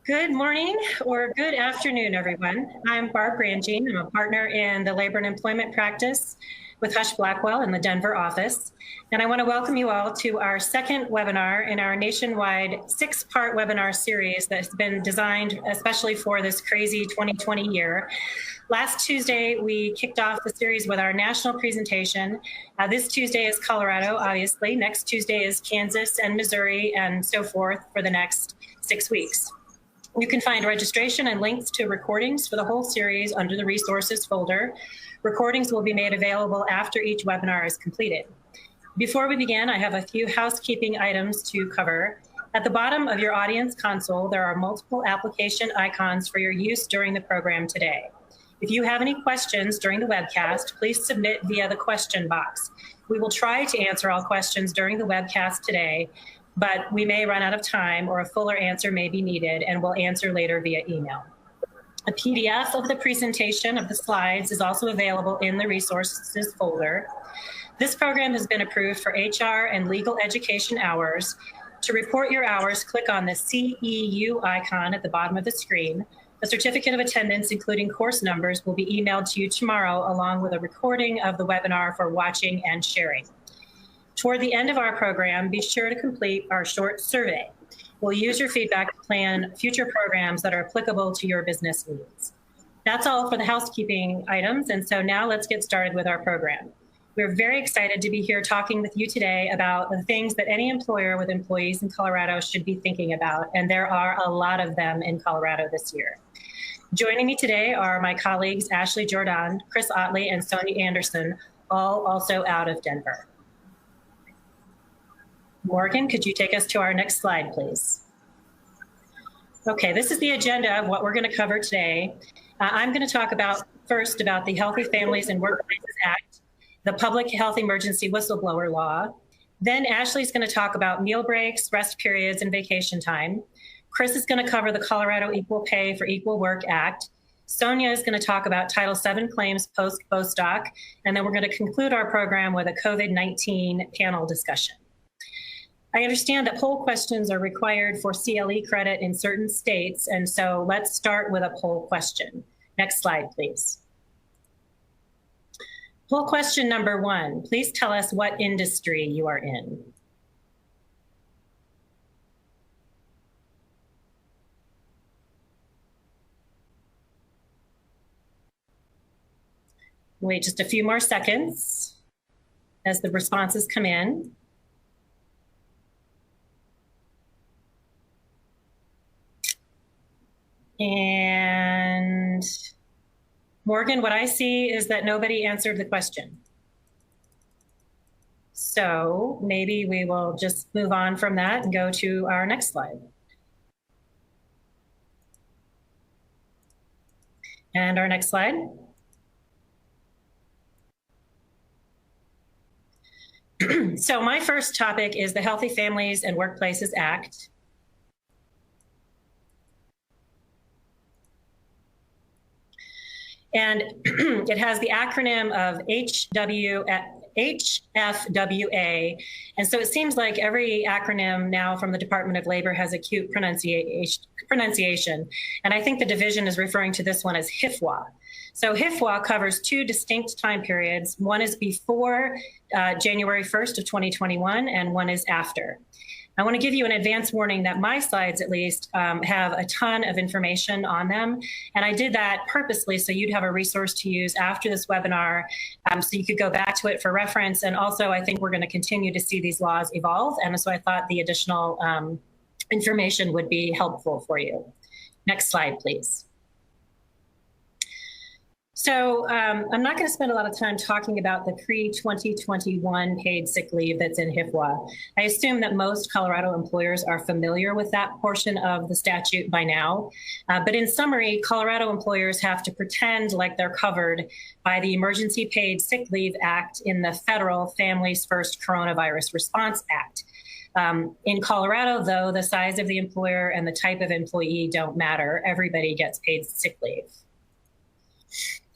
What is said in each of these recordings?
Good morning or good afternoon, everyone. I'm Barb Grangine. I'm a partner in the labor and employment practice with Husch Blackwell in the Denver office. And I want to welcome you all to our second webinar in our nationwide 6-part webinar series that's been designed especially for this crazy 2020 year. Last Tuesday, we kicked off the series with our national presentation. This Tuesday is Colorado, obviously. Next Tuesday is Kansas and Missouri and so forth for the next 6 weeks. You can find registration and links to recordings for the whole series under the resources folder. Recordings will be made available after each webinar is completed. Before we begin, I have a few housekeeping items to cover. At the bottom of your audience console, there are multiple application icons for your use during the program today. If you have any questions during the webcast, please submit via the question box. We will try to answer all questions during the webcast today, but we may run out of time or a fuller answer may be needed, and we'll answer later via email. A PDF of the presentation of the slides is also available in the resources folder. This program has been approved for HR and legal education hours. To report your hours, click on the CEU icon at the bottom of the screen. A certificate of attendance, including course numbers, will be emailed to you tomorrow, along with a recording of the webinar for watching and sharing. Toward the end of our program, be sure to complete our short survey. We'll use your feedback to plan future programs that are applicable to your business needs. That's all for the housekeeping items, and so now let's get started with our program. We're very excited to be here talking with you today about the things that any employer with employees in Colorado should be thinking about, and there are a lot of them in Colorado this year. Joining me today are my colleagues Ashley Jordan, Chris Otley, and Sonia Anderson, all also out of Denver. Morgan, could you take us to our next slide, please? Okay, this is the agenda of what we're going to cover today. I'm going to talk first about the Healthy Families and Workplaces Act, the Public Health Emergency Whistleblower Law. Then Ashley's going to talk about meal breaks, rest periods, and vacation time. Chris is going to cover the Colorado Equal Pay for Equal Work Act. Sonia is going to talk about Title VII claims post-Bostock, and then we're going to conclude our program with a COVID-19 panel discussion. I understand that poll questions are required for CLE credit in certain states, and so let's start with a poll question. Next slide, please. Poll question number 1, please tell us what industry you are in. Wait just a few more seconds as the responses come in. And Morgan, what I see is that nobody answered the question. So maybe we will just move on from that and go to our next slide. And our next slide. So my first topic is the Healthy Families and Workplaces Act. And it has the acronym of HFWA. And so it seems like every acronym now from the Department of Labor has a cute pronunciation. And I think the division is referring to this one as HFWA. So HFWA covers 2 distinct time periods. One is before January 1st of 2021, and one is after. I want to give you an advance warning that my slides, at least, have a ton of information on them. And I did that purposely so you'd have a resource to use after this webinar, so you could go back to it for reference. And also, I think we're going to continue to see these laws evolve. And so I thought the additional information would be helpful for you. Next slide, please. So I'm not going to spend a lot of time talking about the pre-2021 paid sick leave that's in HFWA. I assume that most Colorado employers are familiar with that portion of the statute by now. But in summary, Colorado employers have to pretend like they're covered by the Emergency Paid Sick Leave Act in the federal Families First Coronavirus Response Act. In Colorado, though, the size of the employer and the type of employee don't matter. Everybody gets paid sick leave.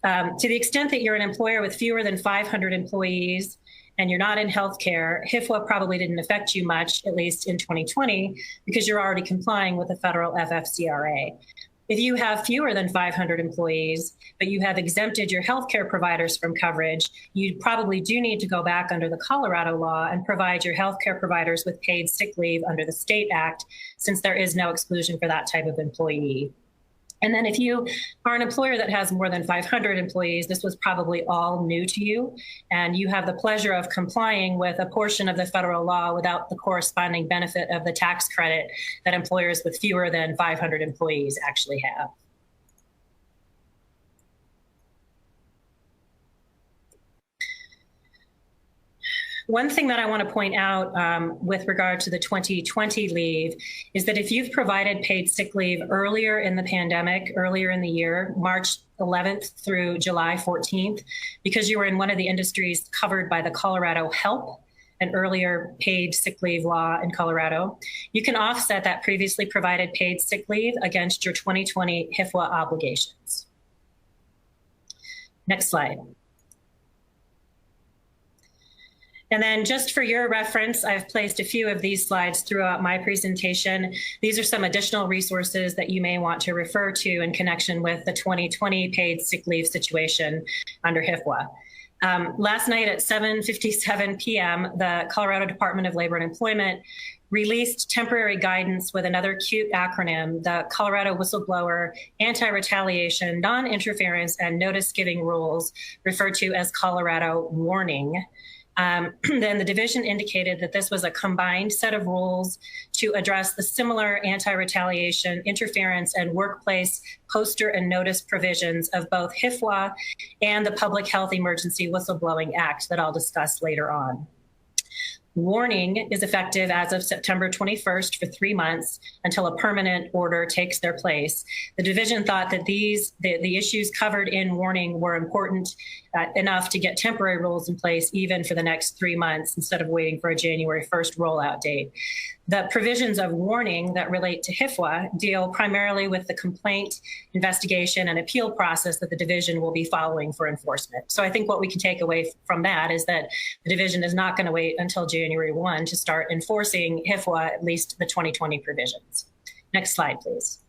To the extent that you're an employer with fewer than 500 employees and you're not in healthcare, HIFWA probably didn't affect you much, at least in 2020, because you're already complying with the federal FFCRA. If you have fewer than 500 employees, but you have exempted your healthcare providers from coverage, you probably do need to go back under the Colorado law and provide your healthcare providers with paid sick leave under the state act, since there is no exclusion for that type of employee. And then if you are an employer that has more than 500 employees, this was probably all new to you, and you have the pleasure of complying with a portion of the federal law without the corresponding benefit of the tax credit that employers with fewer than 500 employees actually have. One thing that I want to point out with regard to the 2020 leave is that if you've provided paid sick leave earlier in the pandemic, earlier in the year, March 11th through July 14th, because you were in one of the industries covered by the Colorado HELP, an earlier paid sick leave law in Colorado, you can offset that previously provided paid sick leave against your 2020 HIFWA obligations. Next slide. And then just for your reference, I've placed a few of these slides throughout my presentation. These are some additional resources that you may want to refer to in connection with the 2020 paid sick leave situation under HIFWA. Last night at 7:57 p.m., the Colorado Department of Labor and Employment released temporary guidance with another cute acronym, the Colorado Whistleblower Anti-Retaliation, Non-Interference, and Notice-Giving Rules, referred to as Colorado Warning. Then the division indicated that this was a combined set of rules to address the similar anti-retaliation, interference, and workplace poster and notice provisions of both HIFWA and the Public Health Emergency Whistleblowing Act that I'll discuss later on. Warning is effective as of September 21st for 3 months until a permanent order takes their place. The division thought that the issues covered in warning were important enough to get temporary rules in place even for the next 3 months instead of waiting for a January 1st rollout date. The provisions of warning that relate to HIFWA deal primarily with the complaint, investigation, and appeal process that the division will be following for enforcement. So I think what we can take away from that is that the division is not going to wait until January 1 to start enforcing HIFWA, at least the 2020 provisions. Next slide, please.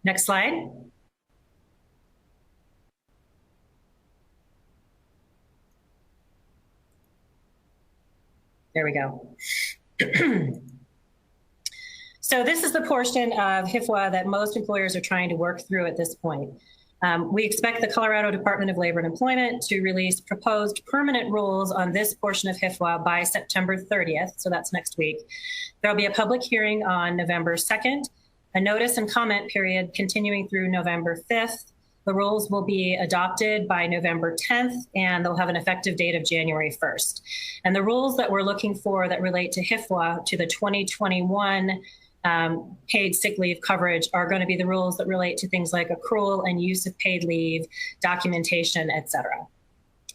Next slide. There we go. So this is the portion of HIFWA that most employers are trying to work through at this point. We expect the Colorado Department of Labor and Employment to release proposed permanent rules on this portion of HIFWA by September 30th, so that's next week. There'll be a public hearing on November 2nd, a notice and comment period continuing through November 5th. The rules will be adopted by November 10th, and they'll have an effective date of January 1st. And the rules that we're looking for that relate to HIFWA, to the 2021 paid sick leave coverage, are going to be the rules that relate to things like accrual and use of paid leave, documentation, et cetera.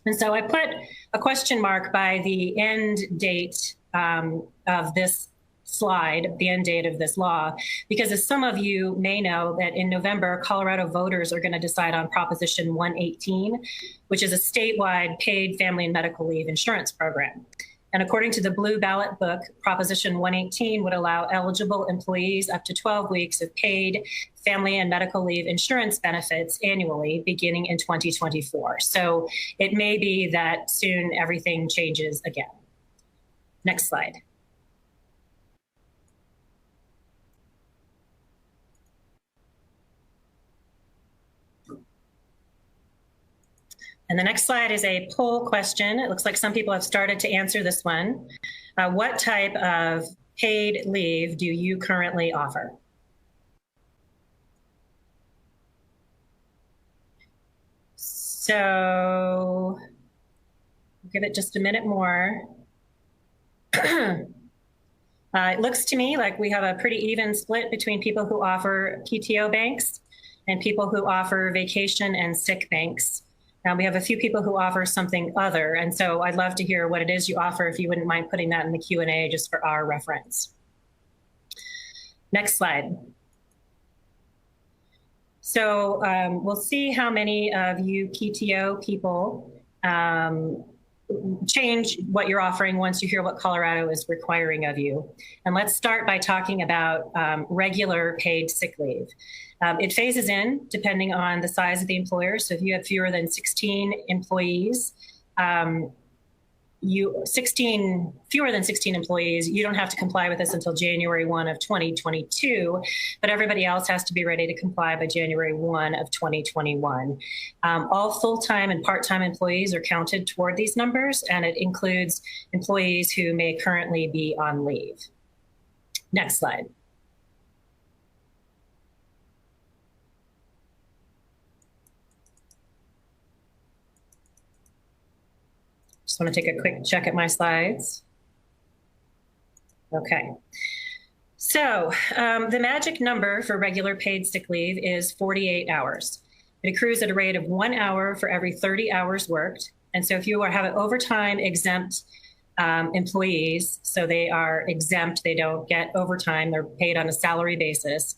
And so I put a question mark by the end date of this slide, the end date of this law, because as some of you may know, that in November, Colorado voters are going to decide on Proposition 118, which is a statewide paid family and medical leave insurance program. And according to the Blue Ballot Book, Proposition 118 would allow eligible employees up to 12 weeks of paid family and medical leave insurance benefits annually beginning in 2024. So it may be that soon everything changes again. Next slide. And the next slide is a poll question. It looks like some people have started to answer this one. What type of paid leave do you currently offer? So give it just a minute more. It looks to me like we have a pretty even split between people who offer PTO banks and people who offer vacation and sick banks. We have a few people who offer something other, and so I'd love to hear what it is you offer, if you wouldn't mind putting that in the Q&A just for our reference. Next slide. So we'll see how many of you PTO people change what you're offering once you hear what Colorado is requiring of you. And let's start by talking about regular paid sick leave. It phases in depending on the size of the employer. So if you have fewer than 16 employees, fewer than 16 employees, you don't have to comply with this until January 1 of 2022, but everybody else has to be ready to comply by January 1 of 2021. All full-time and part-time employees are counted toward these numbers, and it includes employees who may currently be on leave. Next slide. Just want to take a quick check at my slides. Okay. So the magic number for regular paid sick leave is 48 hours. It accrues at a rate of 1 hour for every 30 hours worked. And so if you have overtime exempt employees, so they are exempt, they don't get overtime, they're paid on a salary basis.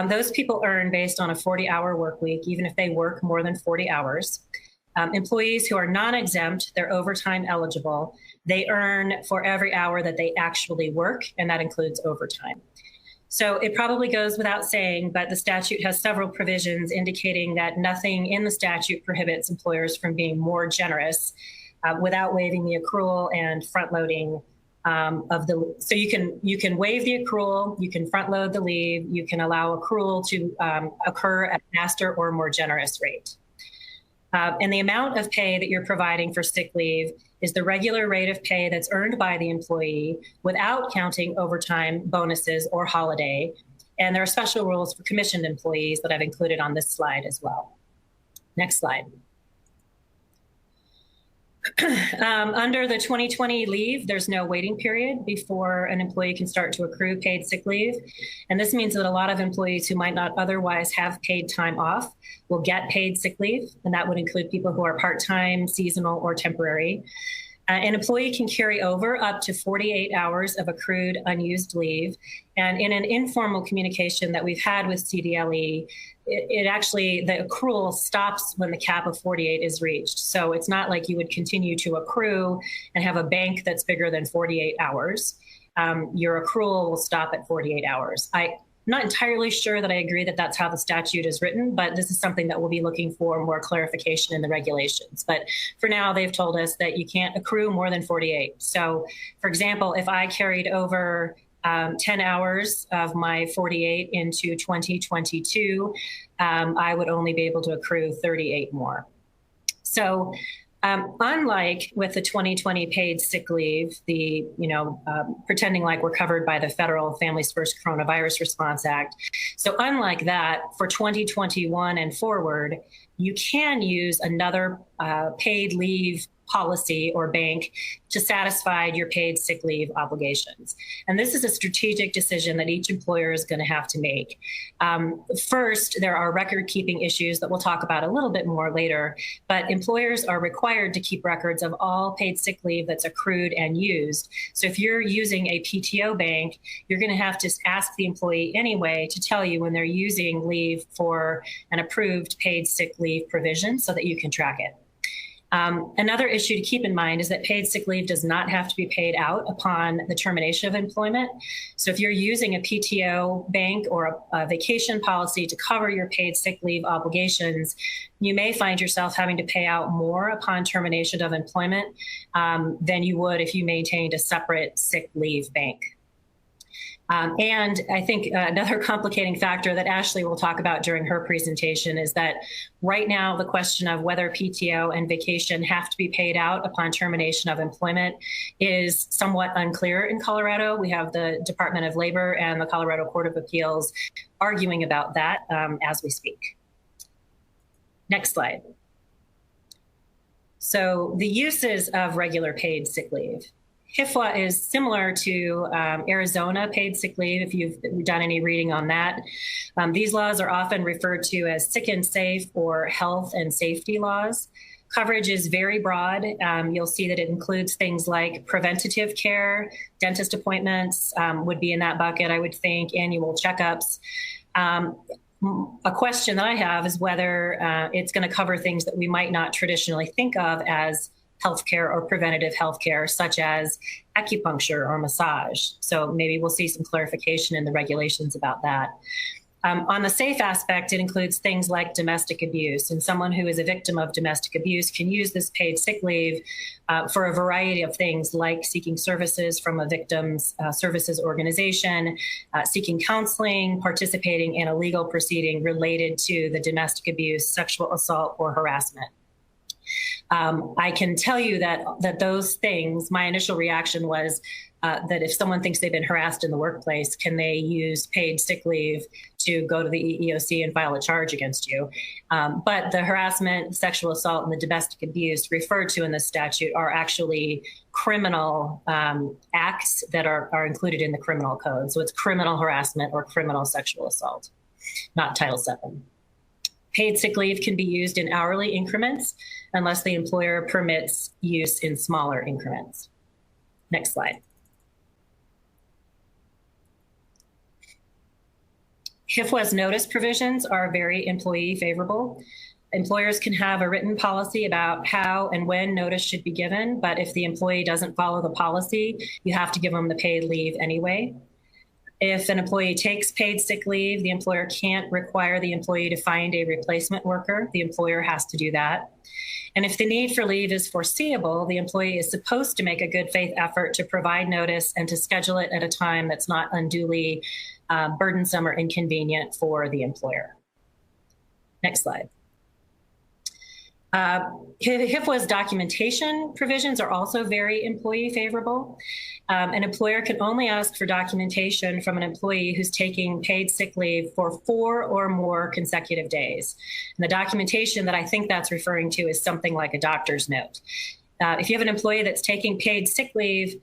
Those people earn based on a 40-hour work week, even if they work more than 40 hours. Employees who are non-exempt, they're overtime eligible. They earn for every hour that they actually work, and that includes overtime. So it probably goes without saying, but the statute has several provisions indicating that nothing in the statute prohibits employers from being more generous without waiving the accrual and front-loading of the. So you can waive the accrual, you can front-load the leave, you can allow accrual to occur at a faster or more generous rate. And the amount of pay that you're providing for sick leave is the regular rate of pay that's earned by the employee without counting overtime, bonuses, or holiday. And there are special rules for commissioned employees that I've included on this slide as well. Next slide. Under the 2020 leave, there's no waiting period before an employee can start to accrue paid sick leave. And this means that a lot of employees who might not otherwise have paid time off will get paid sick leave. And that would include people who are part-time, seasonal, or temporary. An employee can carry over up to 48 hours of accrued unused leave. And in an informal communication that we've had with CDLE, it actually, the accrual stops when the cap of 48 is reached. So it's not like you would continue to accrue and have a bank that's bigger than 48 hours. Your accrual will stop at 48 hours. I'm not entirely sure that I agree that that's how the statute is written, but this is something that we'll be looking for more clarification in the regulations. But for now, they've told us that you can't accrue more than 48. So for example, if I carried over 10 hours of my 48 into 2022, I would only be able to accrue 38 more. So unlike with the 2020 paid sick leave, pretending like we're covered by the Federal Families First Coronavirus Response Act. So unlike that, for 2021 and forward, you can use another paid leave policy or bank to satisfy your paid sick leave obligations. And this is a strategic decision that each employer is going to have to make. First, there are record-keeping issues that we'll talk about a little bit more later, but employers are required to keep records of all paid sick leave that's accrued and used. So if you're using a PTO bank, you're going to have to ask the employee anyway to tell you when they're using leave for an approved paid sick leave provision so that you can track it. Another issue to keep in mind is that paid sick leave does not have to be paid out upon the termination of employment. So if you're using a PTO bank or a vacation policy to cover your paid sick leave obligations, you may find yourself having to pay out more upon termination of employment than you would if you maintained a separate sick leave bank. And I think another complicating factor that Ashley will talk about during her presentation is that right now the question of whether PTO and vacation have to be paid out upon termination of employment is somewhat unclear in Colorado. We have the Department of Labor and the Colorado Court of Appeals arguing about that as we speak. Next slide. So the uses of regular paid sick leave. HIFWA is similar to Arizona paid sick leave, if you've done any reading on that. These laws are often referred to as sick and safe or health and safety laws. Coverage is very broad. You'll see that it includes things like preventative care, dentist appointments would be in that bucket, I would think, annual checkups. a question that I have is whether it's going to cover things that we might not traditionally think of as healthcare or preventative healthcare, such as acupuncture or massage. So maybe we'll see some clarification in the regulations about that. On the safe aspect, it includes things like domestic abuse, and someone who is a victim of domestic abuse can use this paid sick leave for a variety of things, like seeking services from a victim's services organization, seeking counseling, participating in a legal proceeding related to the domestic abuse, sexual assault, or harassment. I can tell you that those things, my initial reaction was that if someone thinks they've been harassed in the workplace, can they use paid sick leave to go to the EEOC and file a charge against you? But the harassment, sexual assault, and the domestic abuse referred to in the statute are actually criminal acts that are included in the criminal code. So it's criminal harassment or criminal sexual assault, not Title VII. Paid sick leave can be used in hourly increments unless the employer permits use in smaller increments. Next slide. HIFWA's notice provisions are very employee favorable. Employers can have a written policy about how and when notice should be given, but if the employee doesn't follow the policy, you have to give them the paid leave anyway. If an employee takes paid sick leave, the employer can't require the employee to find a replacement worker. The employer has to do that. And if the need for leave is foreseeable, the employee is supposed to make a good faith effort to provide notice and to schedule it at a time that's not unduly burdensome or inconvenient for the employer. Next slide. HIFWA's documentation provisions are also very employee favorable. An employer can only ask for documentation from an employee who's taking paid sick leave for 4 or more consecutive days. And the documentation that I think that's referring to is something like a doctor's note. If you have an employee that's taking paid sick leave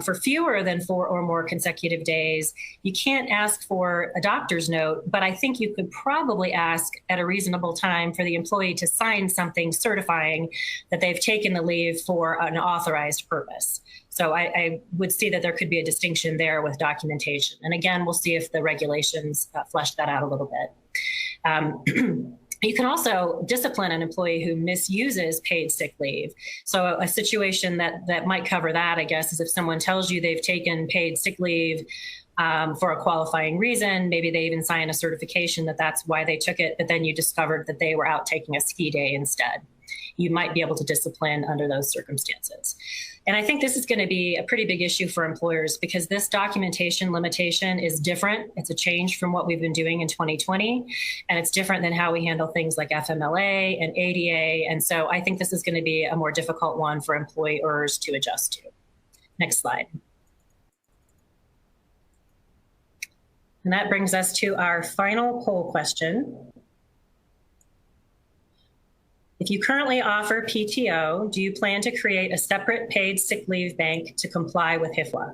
for fewer than 4 or more consecutive days, you can't ask for a doctor's note, but I think you could probably ask at a reasonable time for the employee to sign something certifying that they've taken the leave for an authorized purpose. So I would see that there could be a distinction there with documentation. And again, we'll see if the regulations flesh that out a little bit. You can also discipline an employee who misuses paid sick leave. So a situation that might cover that, I guess, is if someone tells you they've taken paid sick leave for a qualifying reason, maybe they even sign a certification that that's why they took it, but then you discovered that they were out taking a ski day instead. You might be able to discipline under those circumstances. And I think this is going to be a pretty big issue for employers because this documentation limitation is different. It's a change from what we've been doing in 2020, and it's different than how we handle things like FMLA and ADA. And so I think this is going to be a more difficult one for employers to adjust to. Next slide. And that brings us to our final poll question. If you currently offer PTO, do you plan to create a separate paid sick leave bank to comply with HIFWA?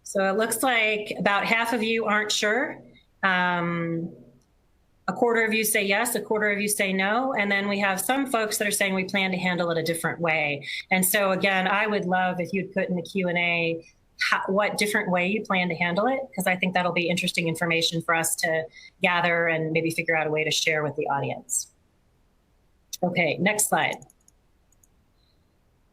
So it looks like about half of you aren't sure. A quarter of you say yes, a quarter of you say no, and then we have some folks that are saying we plan to handle it a different way. And so again, I would love if you'd put in the Q&A what different way you plan to handle it, because I think that'll be interesting information for us to gather and maybe figure out a way to share with the audience. Okay, next slide.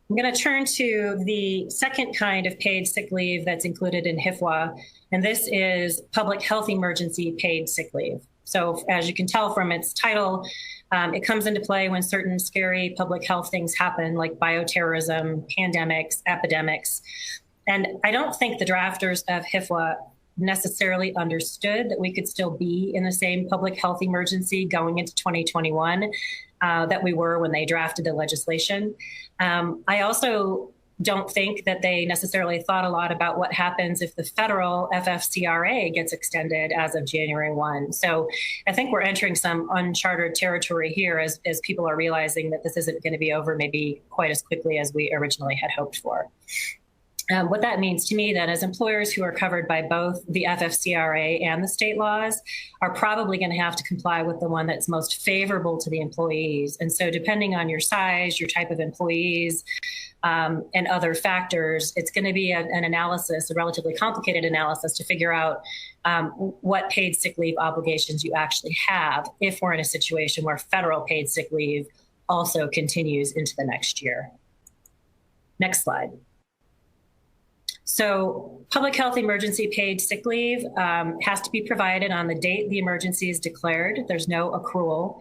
I'm going to turn to the second kind of paid sick leave that's included in HIFWA, and this is public health emergency paid sick leave. So as you can tell from its title, it comes into play when certain scary public health things happen, like bioterrorism, pandemics, epidemics. And I don't think the drafters of HIFWA necessarily understood that we could still be in the same public health emergency going into 2021 that we were when they drafted the legislation. I also don't think that they necessarily thought a lot about what happens if the federal FFCRA gets extended as of January 1. So I think we're entering some uncharted territory here as people are realizing that this isn't going to be over maybe quite as quickly as we originally had hoped for. What that means to me then is employers who are covered by both the FFCRA and the state laws are probably going to have to comply with the one that's most favorable to the employees. And so depending on your size, your type of employees, and other factors, it's going to be an analysis, a relatively complicated analysis to figure out what paid sick leave obligations you actually have if we're in a situation where federal paid sick leave also continues into the next year. Next slide. So public health emergency paid sick leave has to be provided on the date the emergency is declared. There's no accrual.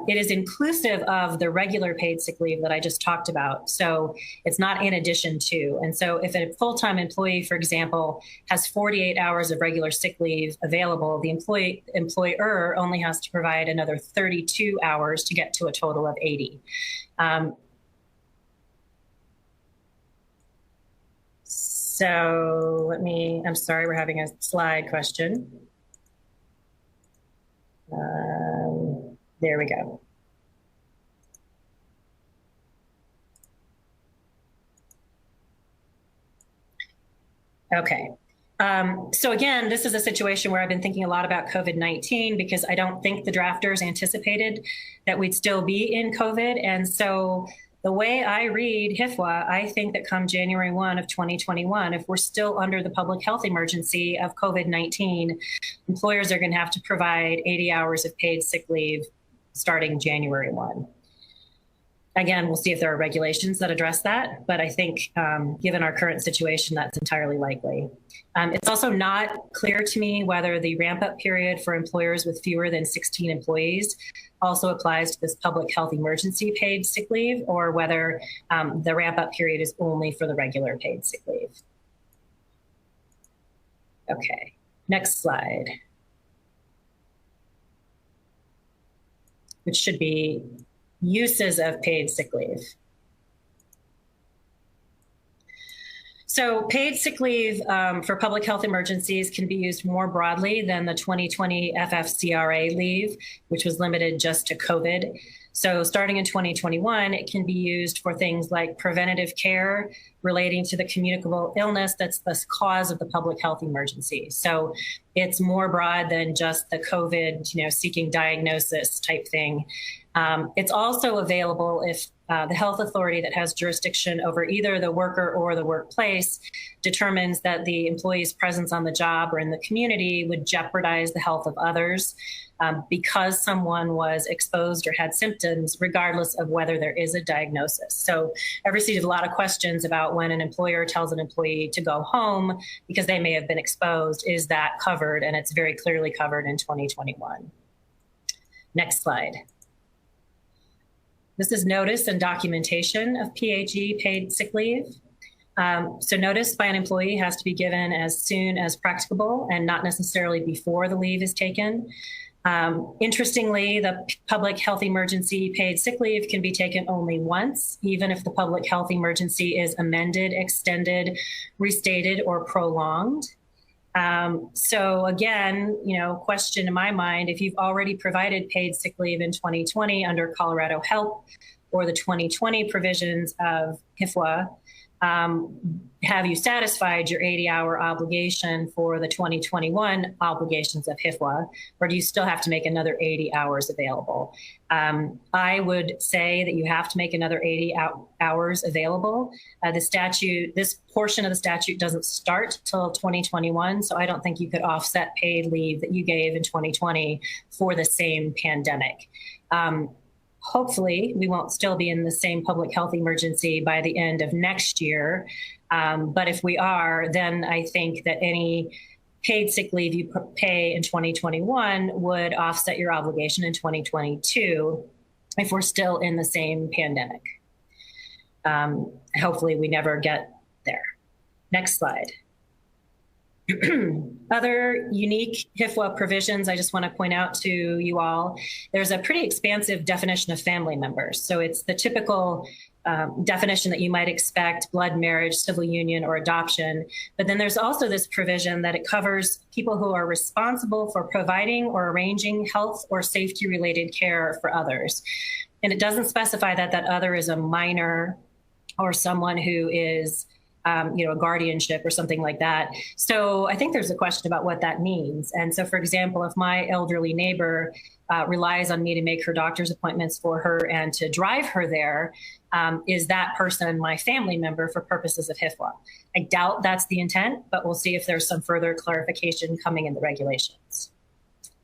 It is inclusive of the regular paid sick leave that I just talked about. So it's not in addition to. And so if a full-time employee, for example, has 48 hours of regular sick leave available, the employer only has to provide another 32 hours to get to a total of 80. So I'm sorry, we're having a slide question. There we go. Okay. So again, this is a situation where I've been thinking a lot about COVID-19 because I don't think the drafters anticipated that we'd still be in COVID. And so the way I read HIFWA, I think that come January 1 of 2021, if we're still under the public health emergency of COVID-19, employers are going to have to provide 80 hours of paid sick leave starting January 1. Again, we'll see if there are regulations that address that, but I think given our current situation, that's entirely likely. It's also not clear to me whether the ramp-up period for employers with fewer than 16 employees also applies to this public health emergency paid sick leave, or whether the ramp-up period is only for the regular paid sick leave. Okay, next slide. Which should be uses of paid sick leave. So paid sick leave for public health emergencies can be used more broadly than the 2020 FFCRA leave, which was limited just to COVID. So starting in 2021, it can be used for things like preventative care relating to the communicable illness that's the cause of the public health emergency. So it's more broad than just the COVID, seeking diagnosis type thing. It's also available if the health authority that has jurisdiction over either the worker or the workplace determines that the employee's presence on the job or in the community would jeopardize the health of others because someone was exposed or had symptoms, regardless of whether there is a diagnosis. So I've received a lot of questions about when an employer tells an employee to go home because they may have been exposed. Is that covered? And it's very clearly covered in 2021. Next slide. This is notice and documentation of PHE paid sick leave. So notice by an employee has to be given as soon as practicable and not necessarily before the leave is taken. Interestingly, the public health emergency paid sick leave can be taken only once, even if the public health emergency is amended, extended, restated, or prolonged. So again, question in my mind, if you've already provided paid sick leave in 2020 under Colorado Help or the 2020 provisions of HIFWA, have you satisfied your 80-hour obligation for the 2021 obligations of HIFWA, or do you still have to make another 80 hours available? I would say that you have to make another 80 hours available. This portion of the statute doesn't start till 2021, so I don't think you could offset paid leave that you gave in 2020 for the same pandemic. Hopefully, we won't still be in the same public health emergency by the end of next year. But if we are, then I think that any paid sick leave you pay in 2021 would offset your obligation in 2022 if we're still in the same pandemic. Hopefully, we never get there. Next slide. Other unique HIFWA provisions I just want to point out to you all. There's a pretty expansive definition of family members. So it's the typical definition that you might expect: blood, marriage, civil union, or adoption. But then there's also this provision that it covers people who are responsible for providing or arranging health or safety related care for others. And it doesn't specify that that other is a minor or someone who is a guardianship or something like that. So I think there's a question about what that means. And so, for example, if my elderly neighbor relies on me to make her doctor's appointments for her and to drive her there, is that person my family member for purposes of HIFWA? I doubt that's the intent, but we'll see if there's some further clarification coming in the regulations.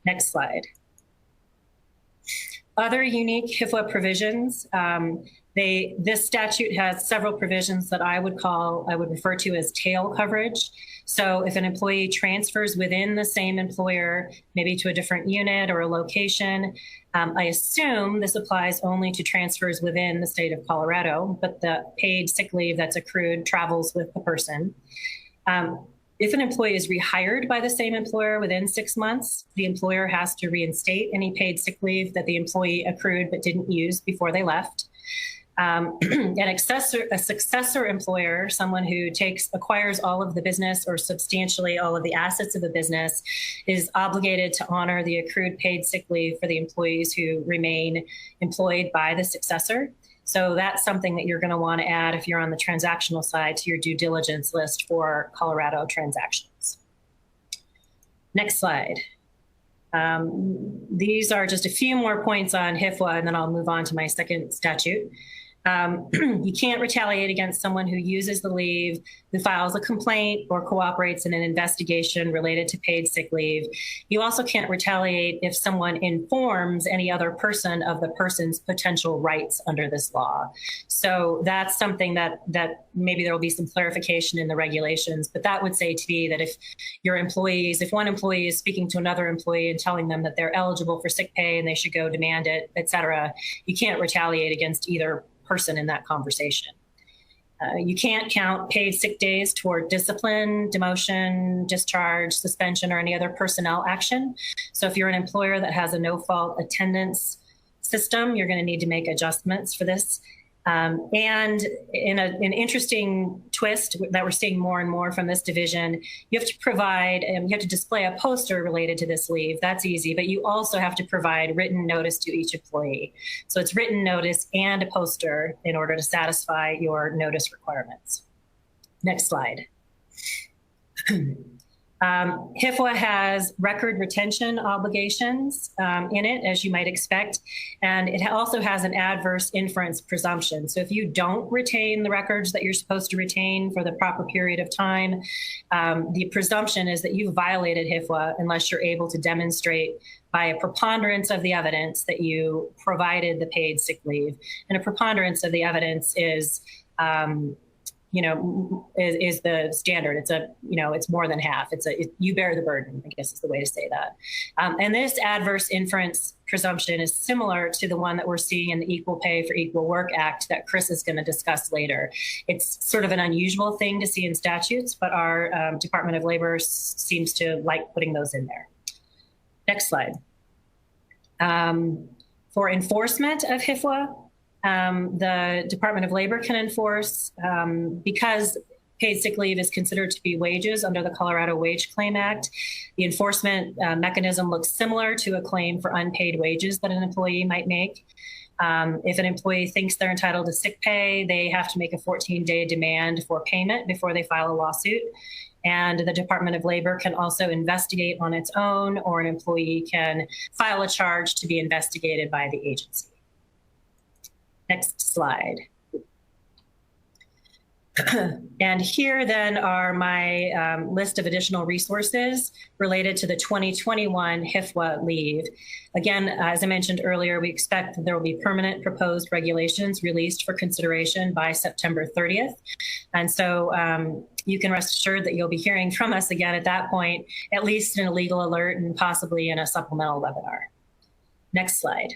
Next slide. Other unique HIFWA provisions. This statute has several provisions that I would refer to as tail coverage. So if an employee transfers within the same employer, maybe to a different unit or a location, I assume this applies only to transfers within the state of Colorado, but the paid sick leave that's accrued travels with the person. If an employee is rehired by the same employer within 6 months, the employer has to reinstate any paid sick leave that the employee accrued but didn't use before they left. A successor employer, someone who acquires all of the business or substantially all of the assets of the business, is obligated to honor the accrued paid sick leave for the employees who remain employed by the successor. So that's something that you're going to want to add if you're on the transactional side to your due diligence list for Colorado transactions. Next slide. These are just a few more points on HIFWA, and then I'll move on to my second statute. You can't retaliate against someone who uses the leave, who files a complaint or cooperates in an investigation related to paid sick leave. You also can't retaliate if someone informs any other person of the person's potential rights under this law. So that's something that maybe there will be some clarification in the regulations, but that would say to me that if one employee is speaking to another employee and telling them that they're eligible for sick pay and they should go demand it, et cetera, you can't retaliate against either person in that conversation. You can't count paid sick days toward discipline, demotion, discharge, suspension, or any other personnel action. So if you're an employer that has a no-fault attendance system, you're going to need to make adjustments for this. And in an interesting twist that we're seeing more and more from this division, you have to display a poster related to this leave. That's easy, but you also have to provide written notice to each employee. So it's written notice and a poster in order to satisfy your notice requirements. Next slide. HIFWA has record retention obligations in it, as you might expect, and it also has an adverse inference presumption. So if you don't retain the records that you're supposed to retain for the proper period of time, the presumption is that you violated HIFWA unless you're able to demonstrate by a preponderance of the evidence that you provided the paid sick leave. And a preponderance of the evidence is the standard. It's more than half. You bear the burden, I guess is the way to say that. And this adverse inference presumption is similar to the one that we're seeing in the Equal Pay for Equal Work Act that Chris is going to discuss later. It's sort of an unusual thing to see in statutes, but our Department of Labor seems to like putting those in there. Next slide. For enforcement of HIFWA, the Department of Labor can enforce because paid sick leave is considered to be wages under the Colorado Wage Claim Act. The enforcement mechanism looks similar to a claim for unpaid wages that an employee might make. If an employee thinks they're entitled to sick pay, they have to make a 14-day demand for payment before they file a lawsuit. And the Department of Labor can also investigate on its own, or an employee can file a charge to be investigated by the agency. Next slide. And here then are my list of additional resources related to the 2021 HIFWA leave. Again, as I mentioned earlier, we expect that there will be permanent proposed regulations released for consideration by September 30th. And so you can rest assured that you'll be hearing from us again at that point, at least in a legal alert and possibly in a supplemental webinar. Next slide.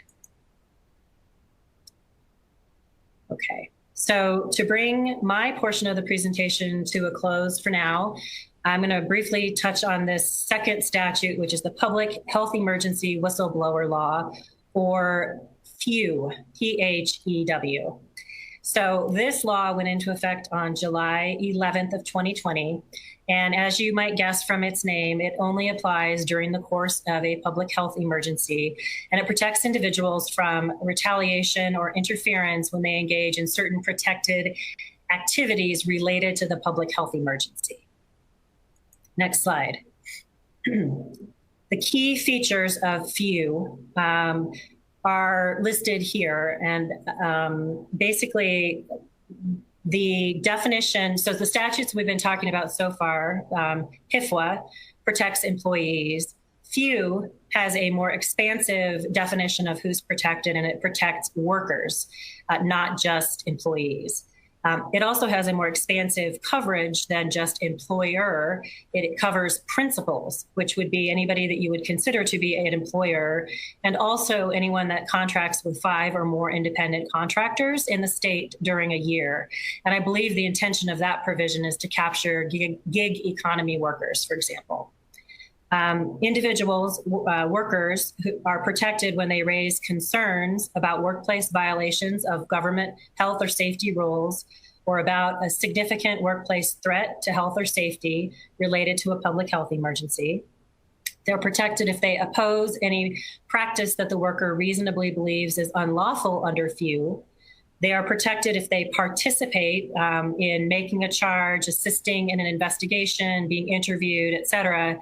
Okay. So to bring my portion of the presentation to a close for now, I'm going to briefly touch on this second statute, which is the Public Health Emergency Whistleblower Law, or PHEW, P-H-E-W. So this law went into effect on July 11th of 2020. And as you might guess from its name, it only applies during the course of a public health emergency, and it protects individuals from retaliation or interference when they engage in certain protected activities related to the public health emergency. Next slide. The key features of FEW are listed here, and basically the definition, so the statutes we've been talking about so far, HIFWA protects employees. FEW has a more expansive definition of who's protected, and it protects workers, not just employees. It also has a more expansive coverage than just employer. It covers principals, which would be anybody that you would consider to be an employer, and also anyone that contracts with 5 or more independent contractors in the state during a year. And I believe the intention of that provision is to capture gig economy workers, for example. Individuals, workers who are protected when they raise concerns about workplace violations of government health or safety rules, or about a significant workplace threat to health or safety related to a public health emergency. They're protected if they oppose any practice that the worker reasonably believes is unlawful under FEW. They are protected if they participate in making a charge, assisting in an investigation, being interviewed, et cetera,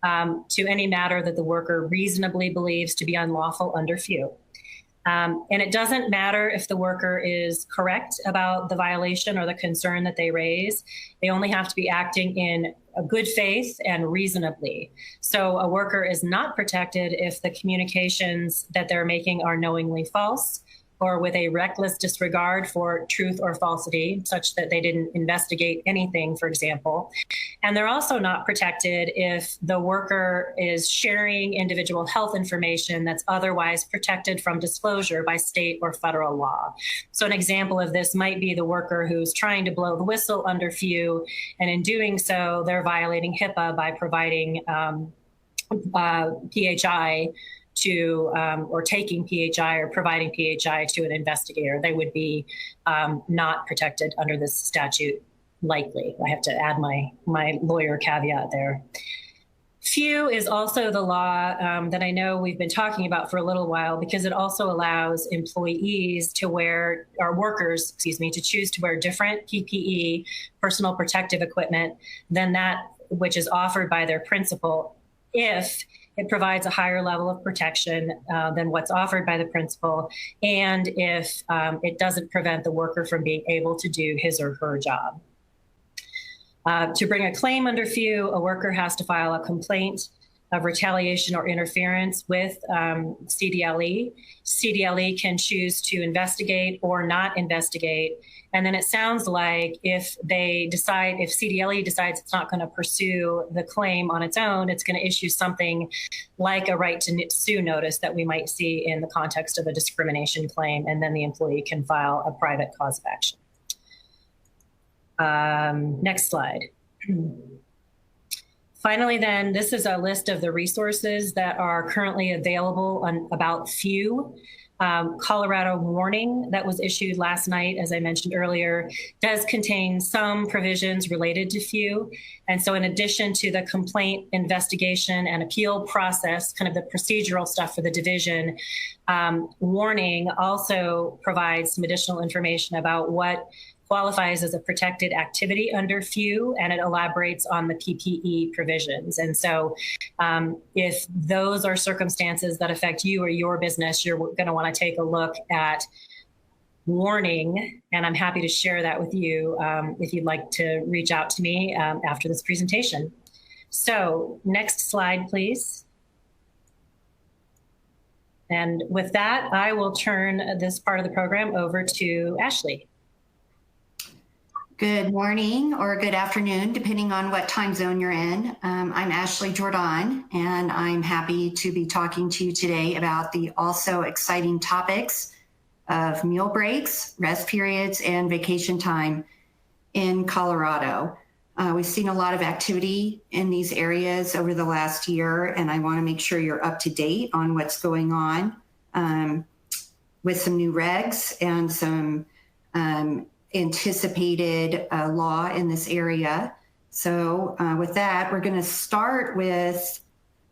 to any matter that the worker reasonably believes to be unlawful under FEW. And it doesn't matter if the worker is correct about the violation or the concern that they raise. They only have to be acting in a good faith and reasonably. So a worker is not protected if the communications that they're making are knowingly false, or with a reckless disregard for truth or falsity, such that they didn't investigate anything, for example. And they're also not protected if the worker is sharing individual health information that's otherwise protected from disclosure by state or federal law. So an example of this might be the worker who's trying to blow the whistle under FEW, and in doing so, they're violating HIPAA by providing PHI to, or taking PHI or providing PHI to an investigator. They would be not protected under this statute, likely. I have to add my lawyer caveat there. FEW is also the law that I know we've been talking about for a little while, because it also allows employees to wear, or workers, excuse me, to choose to wear different PPE, personal protective equipment, than that which is offered by their principal, if it provides a higher level of protection than what's offered by the principal, and if it doesn't prevent the worker from being able to do his or her job. To bring a claim under FEW, a worker has to file a complaint of retaliation or interference with CDLE. CDLE can choose to investigate or not investigate. And then it sounds like if CDLE decides it's not going to pursue the claim on its own, it's going to issue something like a right to sue notice that we might see in the context of a discrimination claim, and then the employee can file a private cause of action. Next slide. Finally, then, this is a list of the resources that are currently available about FEW. Colorado warning that was issued last night, as I mentioned earlier, does contain some provisions related to FEW. And so in addition to the complaint, investigation, and appeal process, kind of the procedural stuff for the division, warning also provides some additional information about what qualifies as a protected activity under FEW, and it elaborates on the PPE provisions. And so if those are circumstances that affect you or your business, you're going to want to take a look at warning, and I'm happy to share that with you if you'd like to reach out to me after this presentation. So next slide, please. And with that, I will turn this part of the program over to Ashley. Good morning or good afternoon, depending on what time zone you're in. I'm Ashley Jordan, and I'm happy to be talking to you today about the also exciting topics of meal breaks, rest periods, and vacation time in Colorado. We've seen a lot of activity in these areas over the last year, and I want to make sure you're up to date on what's going on with some new regs and some anticipated law in this area. So with that, we're going to start with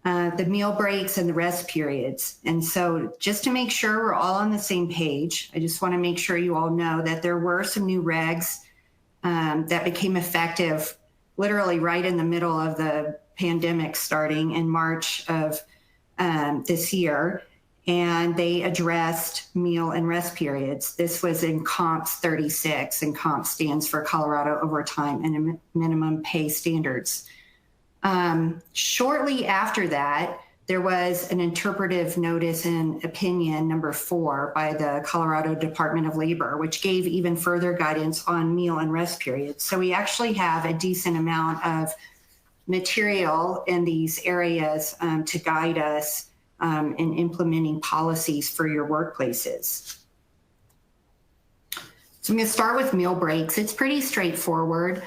the meal breaks and the rest periods. And so just to make sure we're all on the same page, I just want to make sure you all know that there were some new regs that became effective literally right in the middle of the pandemic starting in March of this year. And they addressed meal and rest periods. This was in COMPS 36, and COMPS stands for Colorado Overtime and Minimum Pay Standards. Shortly after that, there was an interpretive notice and opinion number 4 by the Colorado Department of Labor, which gave even further guidance on meal and rest periods. So we actually have a decent amount of material in these areas to guide us in implementing policies for your workplaces. So I'm going to start with meal breaks. It's pretty straightforward.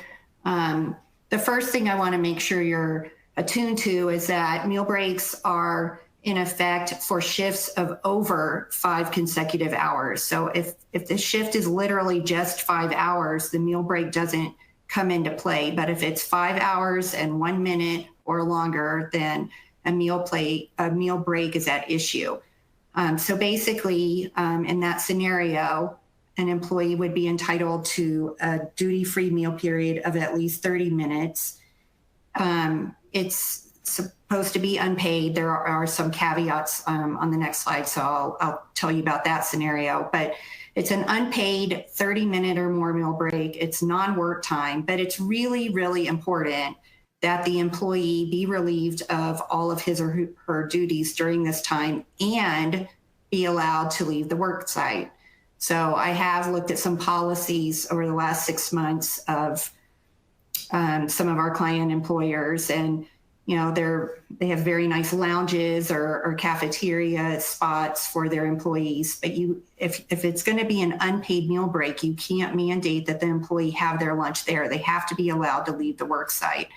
The first thing I want to make sure you're attuned to is that meal breaks are in effect for shifts of over 5 consecutive hours. So if the shift is literally just 5 hours, the meal break doesn't come into play. But if it's 5 hours and 1 minute or longer, then a meal break is at issue. So basically, in that scenario, an employee would be entitled to a duty-free meal period of at least 30 minutes. It's supposed to be unpaid. There are some caveats on the next slide, so I'll tell you about that scenario. But it's an unpaid 30-minute or more meal break. It's non-work time, but it's really, really important that the employee be relieved of all of his or her duties during this time and be allowed to leave the work site. So I have looked at some policies over the last 6 months of some of our client employers, and they have very nice lounges or cafeteria spots for their employees. But if it's going to be an unpaid meal break, you can't mandate that the employee have their lunch there. They have to be allowed to leave the work site.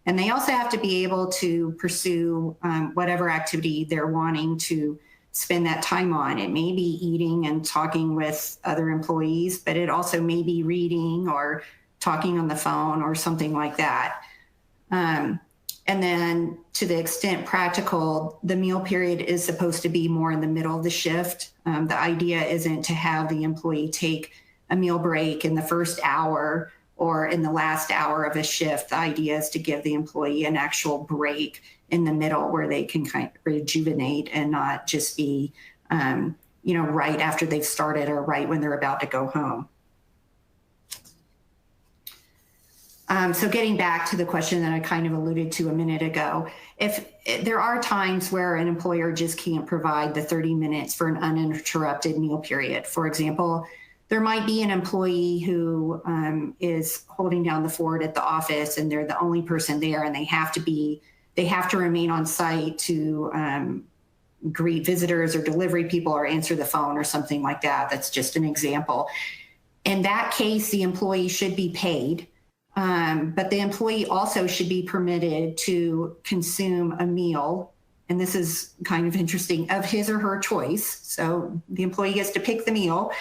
And they also have to be able to pursue whatever activity they're wanting to spend that time on. It may be eating and talking with other employees, but it also may be reading or talking on the phone or something like that. And then to the extent practical, the meal period is supposed to be more in the middle of the shift. The idea isn't to have the employee take a meal break in the first hour or in the last hour of a shift. The idea is to give the employee an actual break in the middle where they can kind of rejuvenate and not just be, right after they've started or right when they're about to go home. So getting back to the question that I kind of alluded to a minute ago, if there are times where an employer just can't provide the 30 minutes for an uninterrupted meal period. For example, there might be an employee who is holding down the fort at the office and they're the only person there, and they have to remain on site to greet visitors or delivery people or answer the phone or something like that. That's just an example. In that case, the employee should be paid. But the employee also should be permitted to consume a meal, and this is kind of interesting, of his or her choice. So the employee gets to pick the meal,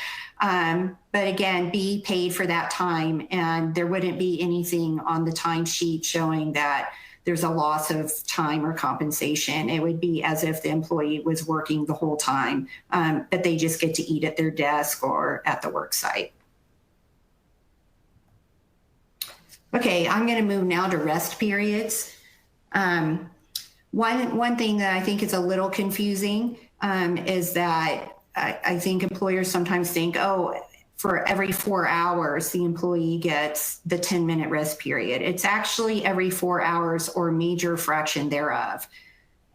but again, be paid for that time. And there wouldn't be anything on the timesheet showing that there's a loss of time or compensation. It would be as if the employee was working the whole time, but they just get to eat at their desk or at the work site. Okay, I'm going to move now to rest periods. One thing that I think is a little confusing is that I think employers sometimes think, for every 4 hours, the employee gets the 10-minute rest period. It's actually every 4 hours or major fraction thereof.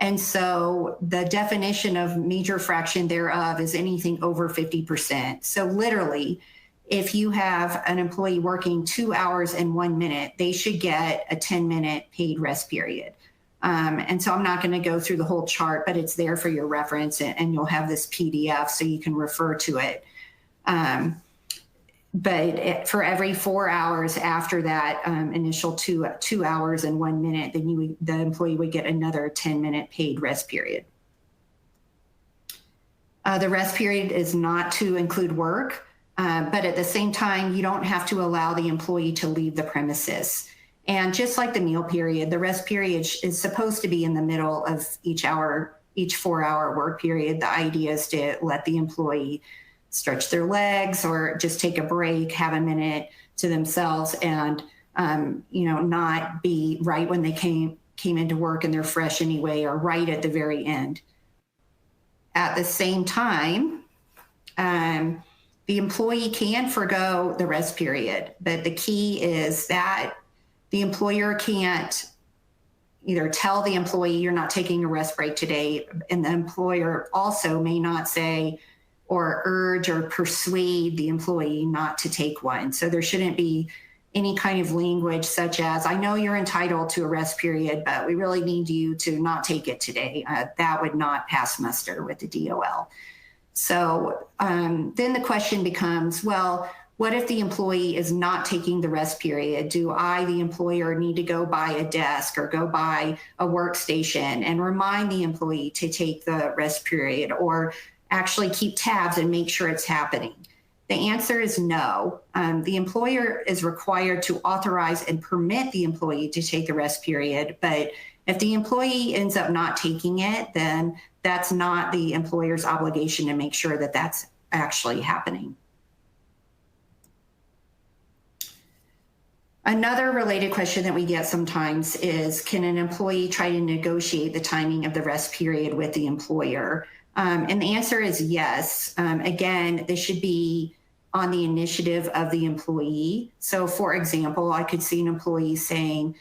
And so the definition of major fraction thereof is anything over 50%. So literally, if you have an employee working 2 hours and 1 minute, they should get a 10-minute paid rest period. And so I'm not going to go through the whole chart, but it's there for your reference, and you'll have this PDF so you can refer to it. But for every 4 hours after that initial two hours and 1 minute, then the employee would get another 10-minute paid rest period. The rest period is not to include work. But at the same time, you don't have to allow the employee to leave the premises. And just like the meal period, the rest period is supposed to be in the middle of each 4 hour work period. The idea is to let the employee stretch their legs or just take a break, have a minute to themselves, and not be right when they came into work and they're fresh anyway, or right at the very end. At the same time, the employee can forgo the rest period, but the key is that the employer can't either tell the employee you're not taking a rest break today, and the employer also may not say or urge or persuade the employee not to take one. So there shouldn't be any kind of language such as, I know you're entitled to a rest period, but we really need you to not take it today. That would not pass muster with the DOL. So then the question becomes, well, what if the employee is not taking the rest period? Do I, the employer, need to go buy a desk or go buy a workstation and remind the employee to take the rest period, or actually keep tabs and make sure it's happening? The answer is no. The employer is required to authorize and permit the employee to take the rest period, but if the employee ends up not taking it, then that's not the employer's obligation to make sure that that's actually happening. Another related question that we get sometimes is, can an employee try to negotiate the timing of the rest period with the employer? And the answer is yes. Again, this should be on the initiative of the employee. So for example, I could see an employee saying,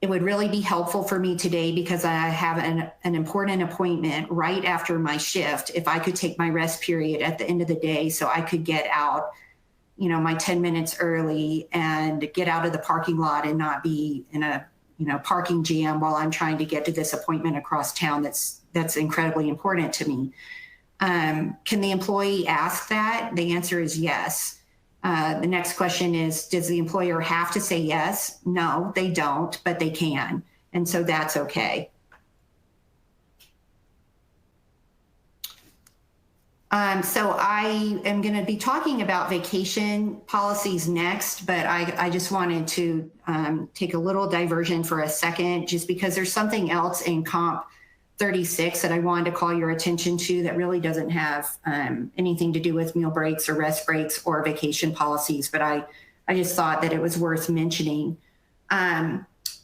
it would really be helpful for me today because I have an important appointment right after my shift. If I could take my rest period at the end of the day so I could get out, my 10 minutes early and get out of the parking lot and not be in a, parking jam while I'm trying to get to this appointment across town that's incredibly important to me. Can the employee ask that? The answer is yes. The next question is, does the employer have to say yes? No, they don't, but they can. And so that's okay. So I am going to be talking about vacation policies next, but I just wanted to take a little diversion for a second, just because there's something else in Comp 36 that I wanted to call your attention to that really doesn't have anything to do with meal breaks or rest breaks or vacation policies, but I just thought that it was worth mentioning.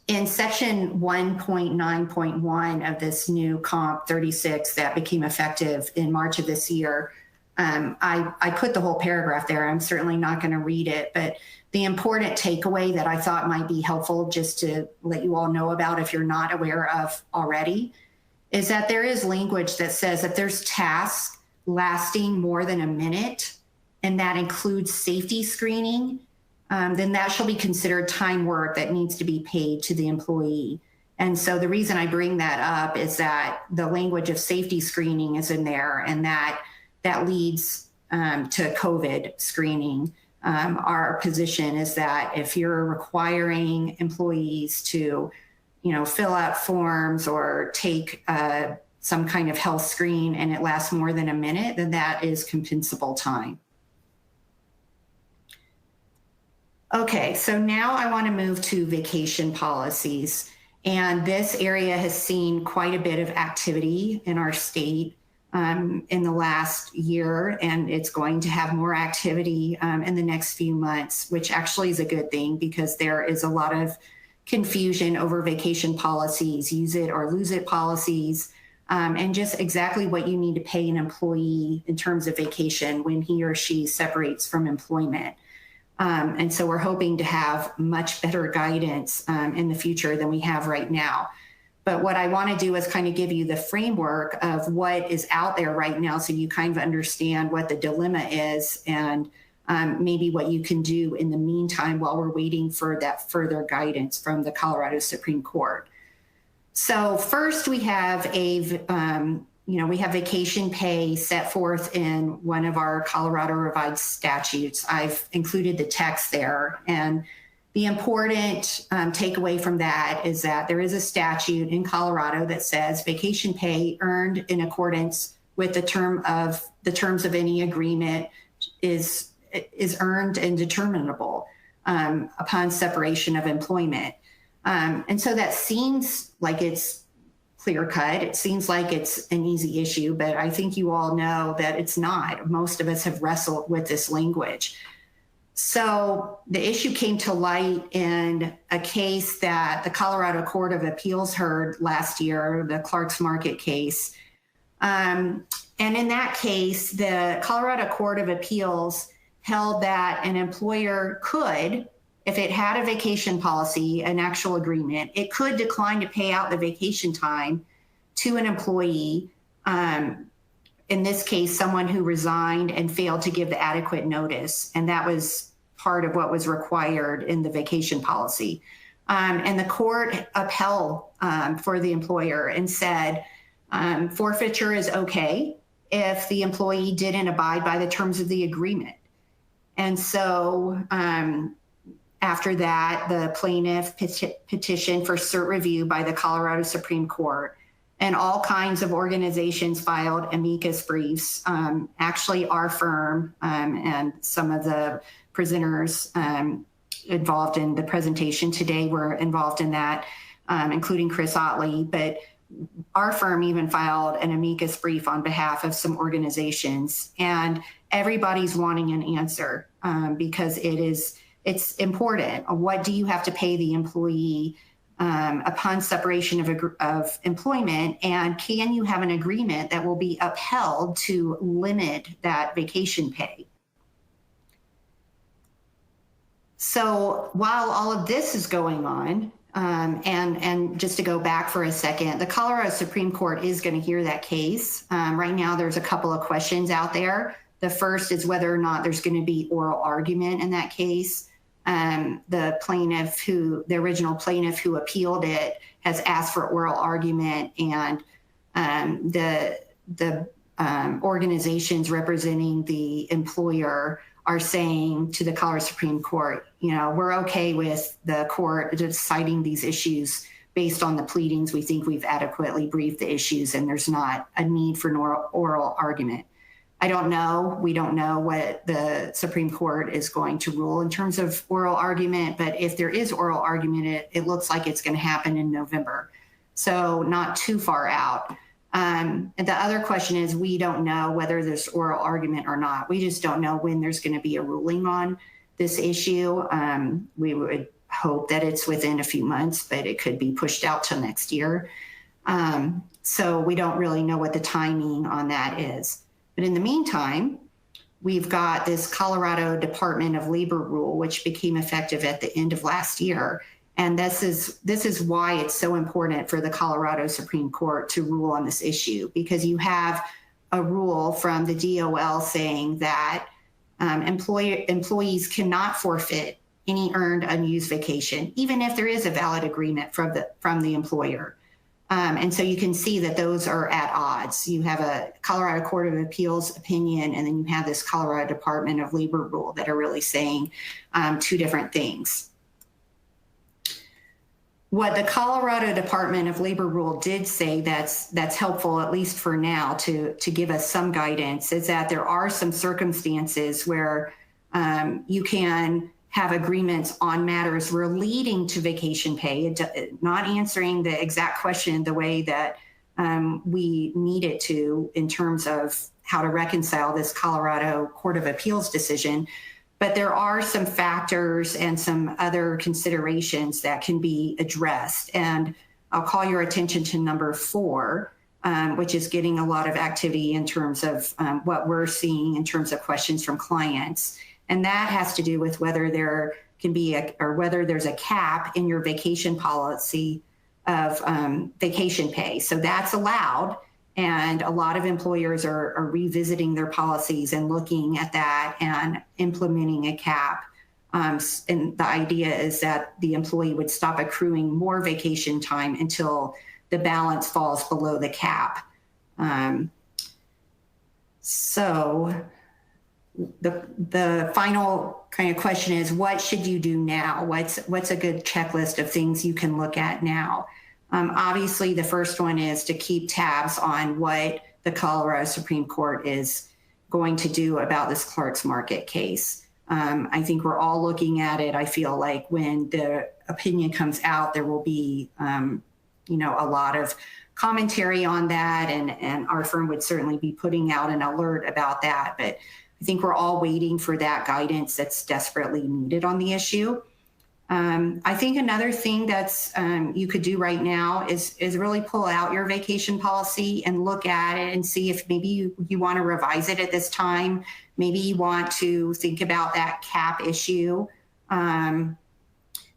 In section 1.9.1 of this new Comp 36 that became effective in March of this year, I put the whole paragraph there. I'm certainly not going to read it, but the important takeaway that I thought might be helpful just to let you all know about if you're not aware of already is that there is language that says that there's tasks lasting more than a minute, and that includes safety screening, then that shall be considered time work that needs to be paid to the employee. And so the reason I bring that up is that the language of safety screening is in there, and that leads to COVID screening. Our position is that if you're requiring employees to fill out forms or take some kind of health screen and it lasts more than a minute, then that is compensable time. Okay, so now I want to move to vacation policies. And this area has seen quite a bit of activity in our state in the last year, and it's going to have more activity in the next few months, which actually is a good thing because there is a lot of confusion over vacation policies, use it or lose it policies, and just exactly what you need to pay an employee in terms of vacation when he or she separates from employment. And so we're hoping to have much better guidance in the future than we have right now. But what I want to do is kind of give you the framework of what is out there right now so you kind of understand what the dilemma is and maybe what you can do in the meantime while we're waiting for that further guidance from the Colorado Supreme Court. So first we have we have vacation pay set forth in one of our Colorado revised statutes. I've included the text there. And the important takeaway from that is that there is a statute in Colorado that says vacation pay earned in accordance with the terms of any agreement is earned and determinable upon separation of employment. And so that seems like it's clear cut. It seems like it's an easy issue, but I think you all know that it's not. Most of us have wrestled with this language. So the issue came to light in a case that the Colorado Court of Appeals heard last year, the Clark's Market case. And in that case, the Colorado Court of Appeals held that an employer could, if it had a vacation policy, an actual agreement, it could decline to pay out the vacation time to an employee, in this case, someone who resigned and failed to give the adequate notice. And that was part of what was required in the vacation policy. And the court upheld for the employer and said, forfeiture is okay if the employee didn't abide by the terms of the agreement. And so after that, the plaintiff petitioned for cert review by the Colorado Supreme Court, and all kinds of organizations filed amicus briefs. Actually, our firm and some of the presenters involved in the presentation today were involved in that, including Chris Otley. But our firm even filed an amicus brief on behalf of some organizations, and everybody's wanting an answer because it's important. What do you have to pay the employee upon separation of employment, and can you have an agreement that will be upheld to limit that vacation pay? So while all of this is going on, and just to go back for a second, the Colorado Supreme Court is going to hear that case. Right now, there's a couple of questions out there. The first is whether or not there's going to be oral argument in that case. The original plaintiff who appealed it has asked for oral argument, and the organizations representing the employer are saying to the Colorado Supreme Court, we're okay with the court deciding these issues based on the pleadings. We think we've adequately briefed the issues and there's not a need for an oral argument. I don't know. We don't know what the Supreme Court is going to rule in terms of oral argument, but if there is oral argument, it looks like it's going to happen in November. So not too far out. And the other question is, we don't know whether there's oral argument or not. We just don't know when there's going to be a ruling on this issue. We would hope that it's within a few months, but it could be pushed out till next year. So we don't really know what the timing on that is. But in the meantime, we've got this Colorado Department of Labor rule, which became effective at the end of last year. And this is why it's so important for the Colorado Supreme Court to rule on this issue, because you have a rule from the DOL saying that employees cannot forfeit any earned unused vacation, even if there is a valid agreement from the employer. And so you can see that those are at odds. You have a Colorado Court of Appeals opinion, and then you have this Colorado Department of Labor rule that are really saying two different things. What the Colorado Department of Labor rule did say that's helpful, at least for now, to give us some guidance, is that there are some circumstances where you can have agreements on matters relating to vacation pay, not answering the exact question the way that we need it to in terms of how to reconcile this Colorado Court of Appeals decision. But there are some factors and some other considerations that can be addressed. And I'll call your attention to number 4, which is getting a lot of activity in terms of what we're seeing in terms of questions from clients. And that has to do with whether there can be whether there's a cap in your vacation policy of vacation pay. So that's allowed. And a lot of employers are revisiting their policies and looking at that and implementing a cap. And the idea is that the employee would stop accruing more vacation time until the balance falls below the cap. So the final kind of question is, what should you do now? What's a good checklist of things you can look at now? Obviously, the first one is to keep tabs on what the Colorado Supreme Court is going to do about this Clark's Market case. I think we're all looking at it. I feel like when the opinion comes out, there will be, a lot of commentary on that, and our firm would certainly be putting out an alert about that. But I think we're all waiting for that guidance that's desperately needed on the issue. I think another thing that's you could do right now is really pull out your vacation policy and look at it and see if maybe you want to revise it at this time. Maybe you want to think about that cap issue and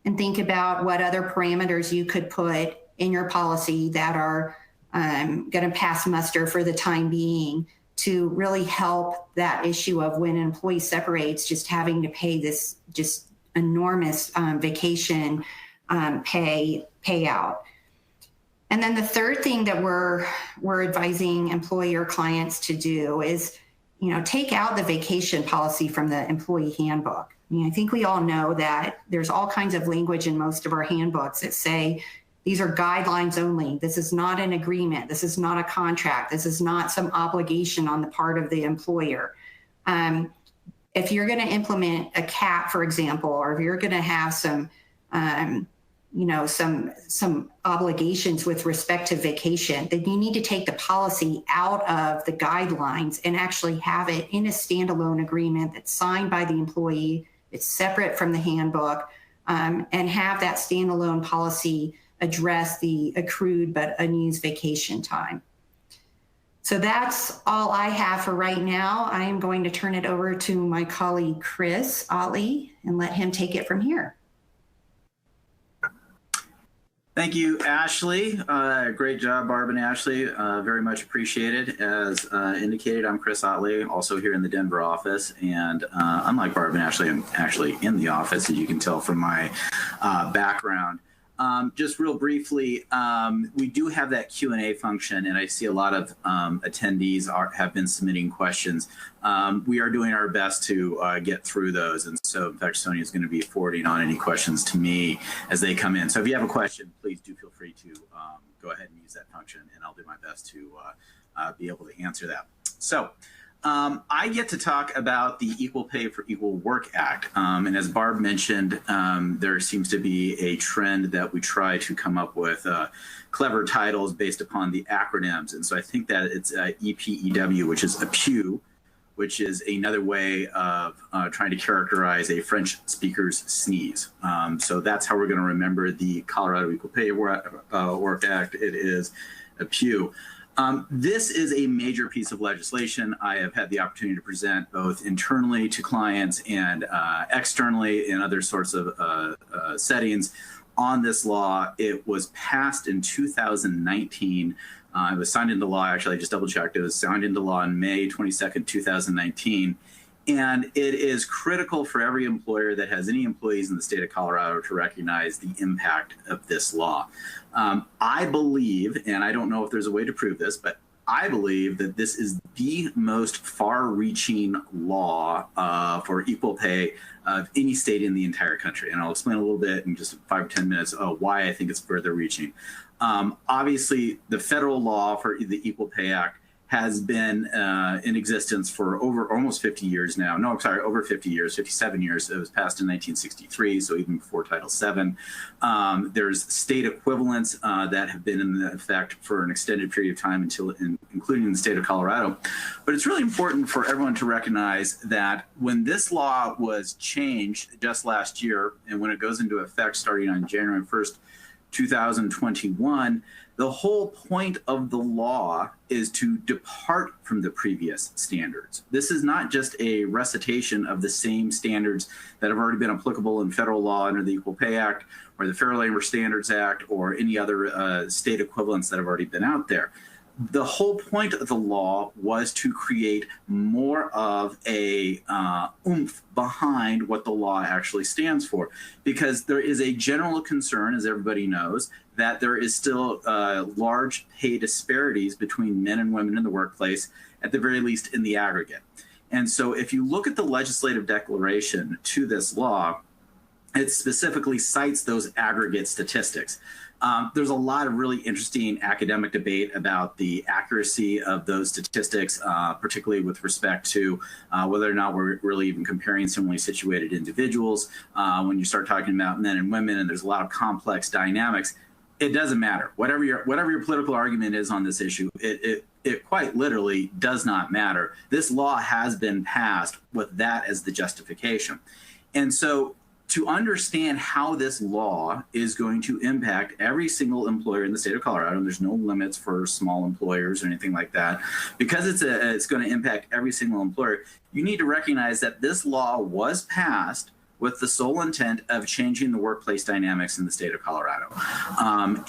think about what other parameters you could put in your policy that are going to pass muster for the time being to really help that issue of when an employee separates, just having to pay this just enormous vacation payout. And then the third thing that we're advising employer clients to do is, take out the vacation policy from the employee handbook. I think we all know that there's all kinds of language in most of our handbooks that say these are guidelines only. This is not an agreement. This is not a contract. This is not some obligation on the part of the employer. If you're going to implement a cap, for example, or if you're going to have some obligations with respect to vacation, then you need to take the policy out of the guidelines and actually have it in a standalone agreement that's signed by the employee. It's separate from the handbook, and have that standalone policy address the accrued but unused vacation time. So that's all I have for right now. I am going to turn it over to my colleague, Chris Otley, and let him take it from here. Thank you, Ashley. Great job, Barb and Ashley. Very much appreciated. As indicated, I'm Chris Otley, also here in the Denver office. And unlike Barb and Ashley, I'm actually in the office, as you can tell from my background. Just real briefly, we do have that Q&A function, and I see a lot of attendees have been submitting questions. We are doing our best to get through those, and so in fact, Sonia is going to be forwarding on any questions to me as they come in. So if you have a question, please do feel free to go ahead and use that function, and I'll do my best to be able to answer that. So I get to talk about the Equal Pay for Equal Work Act. And as Barb mentioned, there seems to be a trend that we try to come up with clever titles based upon the acronyms. And so I think that it's EPEW, which is APEW, which is another way of trying to characterize a French speaker's sneeze. So that's how we're going to remember the Colorado Equal Pay Work Act. It is APEW. This is a major piece of legislation I have had the opportunity to present both internally to clients and externally in other sorts of settings on this law. It was passed in 2019. It was signed into law, actually, I just double checked. It was signed into law on May 22nd, 2019. And it is critical for every employer that has any employees in the state of Colorado to recognize the impact of this law. I believe, and I don't know if there's a way to prove this, but I believe that this is the most far-reaching law for equal pay of any state in the entire country. And I'll explain a little bit in just 5 or 10 minutes why I think it's further reaching. Obviously, the federal law for the Equal Pay Act has been in existence for almost 50 years now. No, I'm sorry, over 50 years, 57 years. It was passed in 1963, so even before Title VII. There's state equivalents that have been in effect for an extended period of time, including in the state of Colorado. But it's really important for everyone to recognize that when this law was changed just last year, and when it goes into effect starting on January 1st, 2021, the whole point of the law is to depart from the previous standards. This is not just a recitation of the same standards that have already been applicable in federal law under the Equal Pay Act or the Fair Labor Standards Act or any other state equivalents that have already been out there. The whole point of the law was to create more of a oomph behind what the law actually stands for, because there is a general concern, as everybody knows, that there is still large pay disparities between men and women in the workplace, at the very least in the aggregate. And so if you look at the legislative declaration to this law, it specifically cites those aggregate statistics. There's a lot of really interesting academic debate about the accuracy of those statistics, particularly with respect to whether or not we're really even comparing similarly situated individuals when you start talking about men and women, and there's a lot of complex dynamics. it doesn't matter. Whatever your political argument is on this issue, it quite literally does not matter. This law has been passed with that as the justification. And so to understand how this law is going to impact every single employer in the state of Colorado, and there's no limits for small employers or anything like that, because it's going to impact every single employer, you need to recognize that this law was passed with the sole intent of changing the workplace dynamics in the state of Colorado.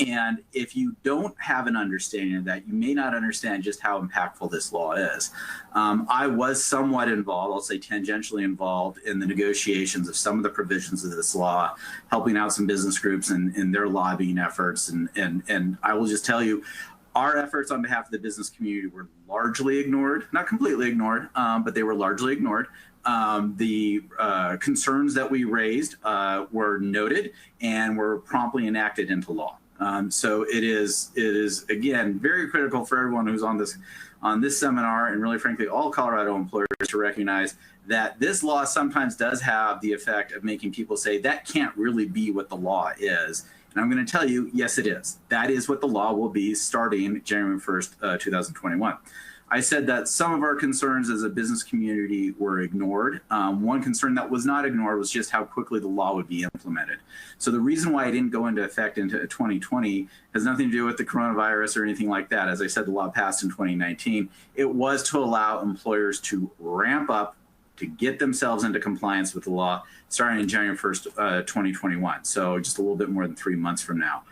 And if you don't have an understanding of that, you may not understand just how impactful this law is. I was somewhat involved, I'll say tangentially involved, in the negotiations of some of the provisions of this law, helping out some business groups in their lobbying efforts. And I will just tell you, our efforts on behalf of the business community were largely ignored, not completely ignored, but they were largely ignored. The concerns that we raised were noted and were promptly enacted into law. So it is again very critical for everyone who's on this seminar, and really frankly all Colorado employers, to recognize that this law sometimes does have the effect of making people say that can't really be what the law is. And I'm going to tell you, yes, it is. That is what the law will be starting January 1st, 2021. I said that some of our concerns as a business community were ignored. One concern that was not ignored was just how quickly the law would be implemented. So the reason why it didn't go into effect into 2020 has nothing to do with the coronavirus or anything like that. As I said, the law passed in 2019. It was to allow employers to ramp up to get themselves into compliance with the law starting in January 1st, 2021. So just a little bit more than 3 months from now.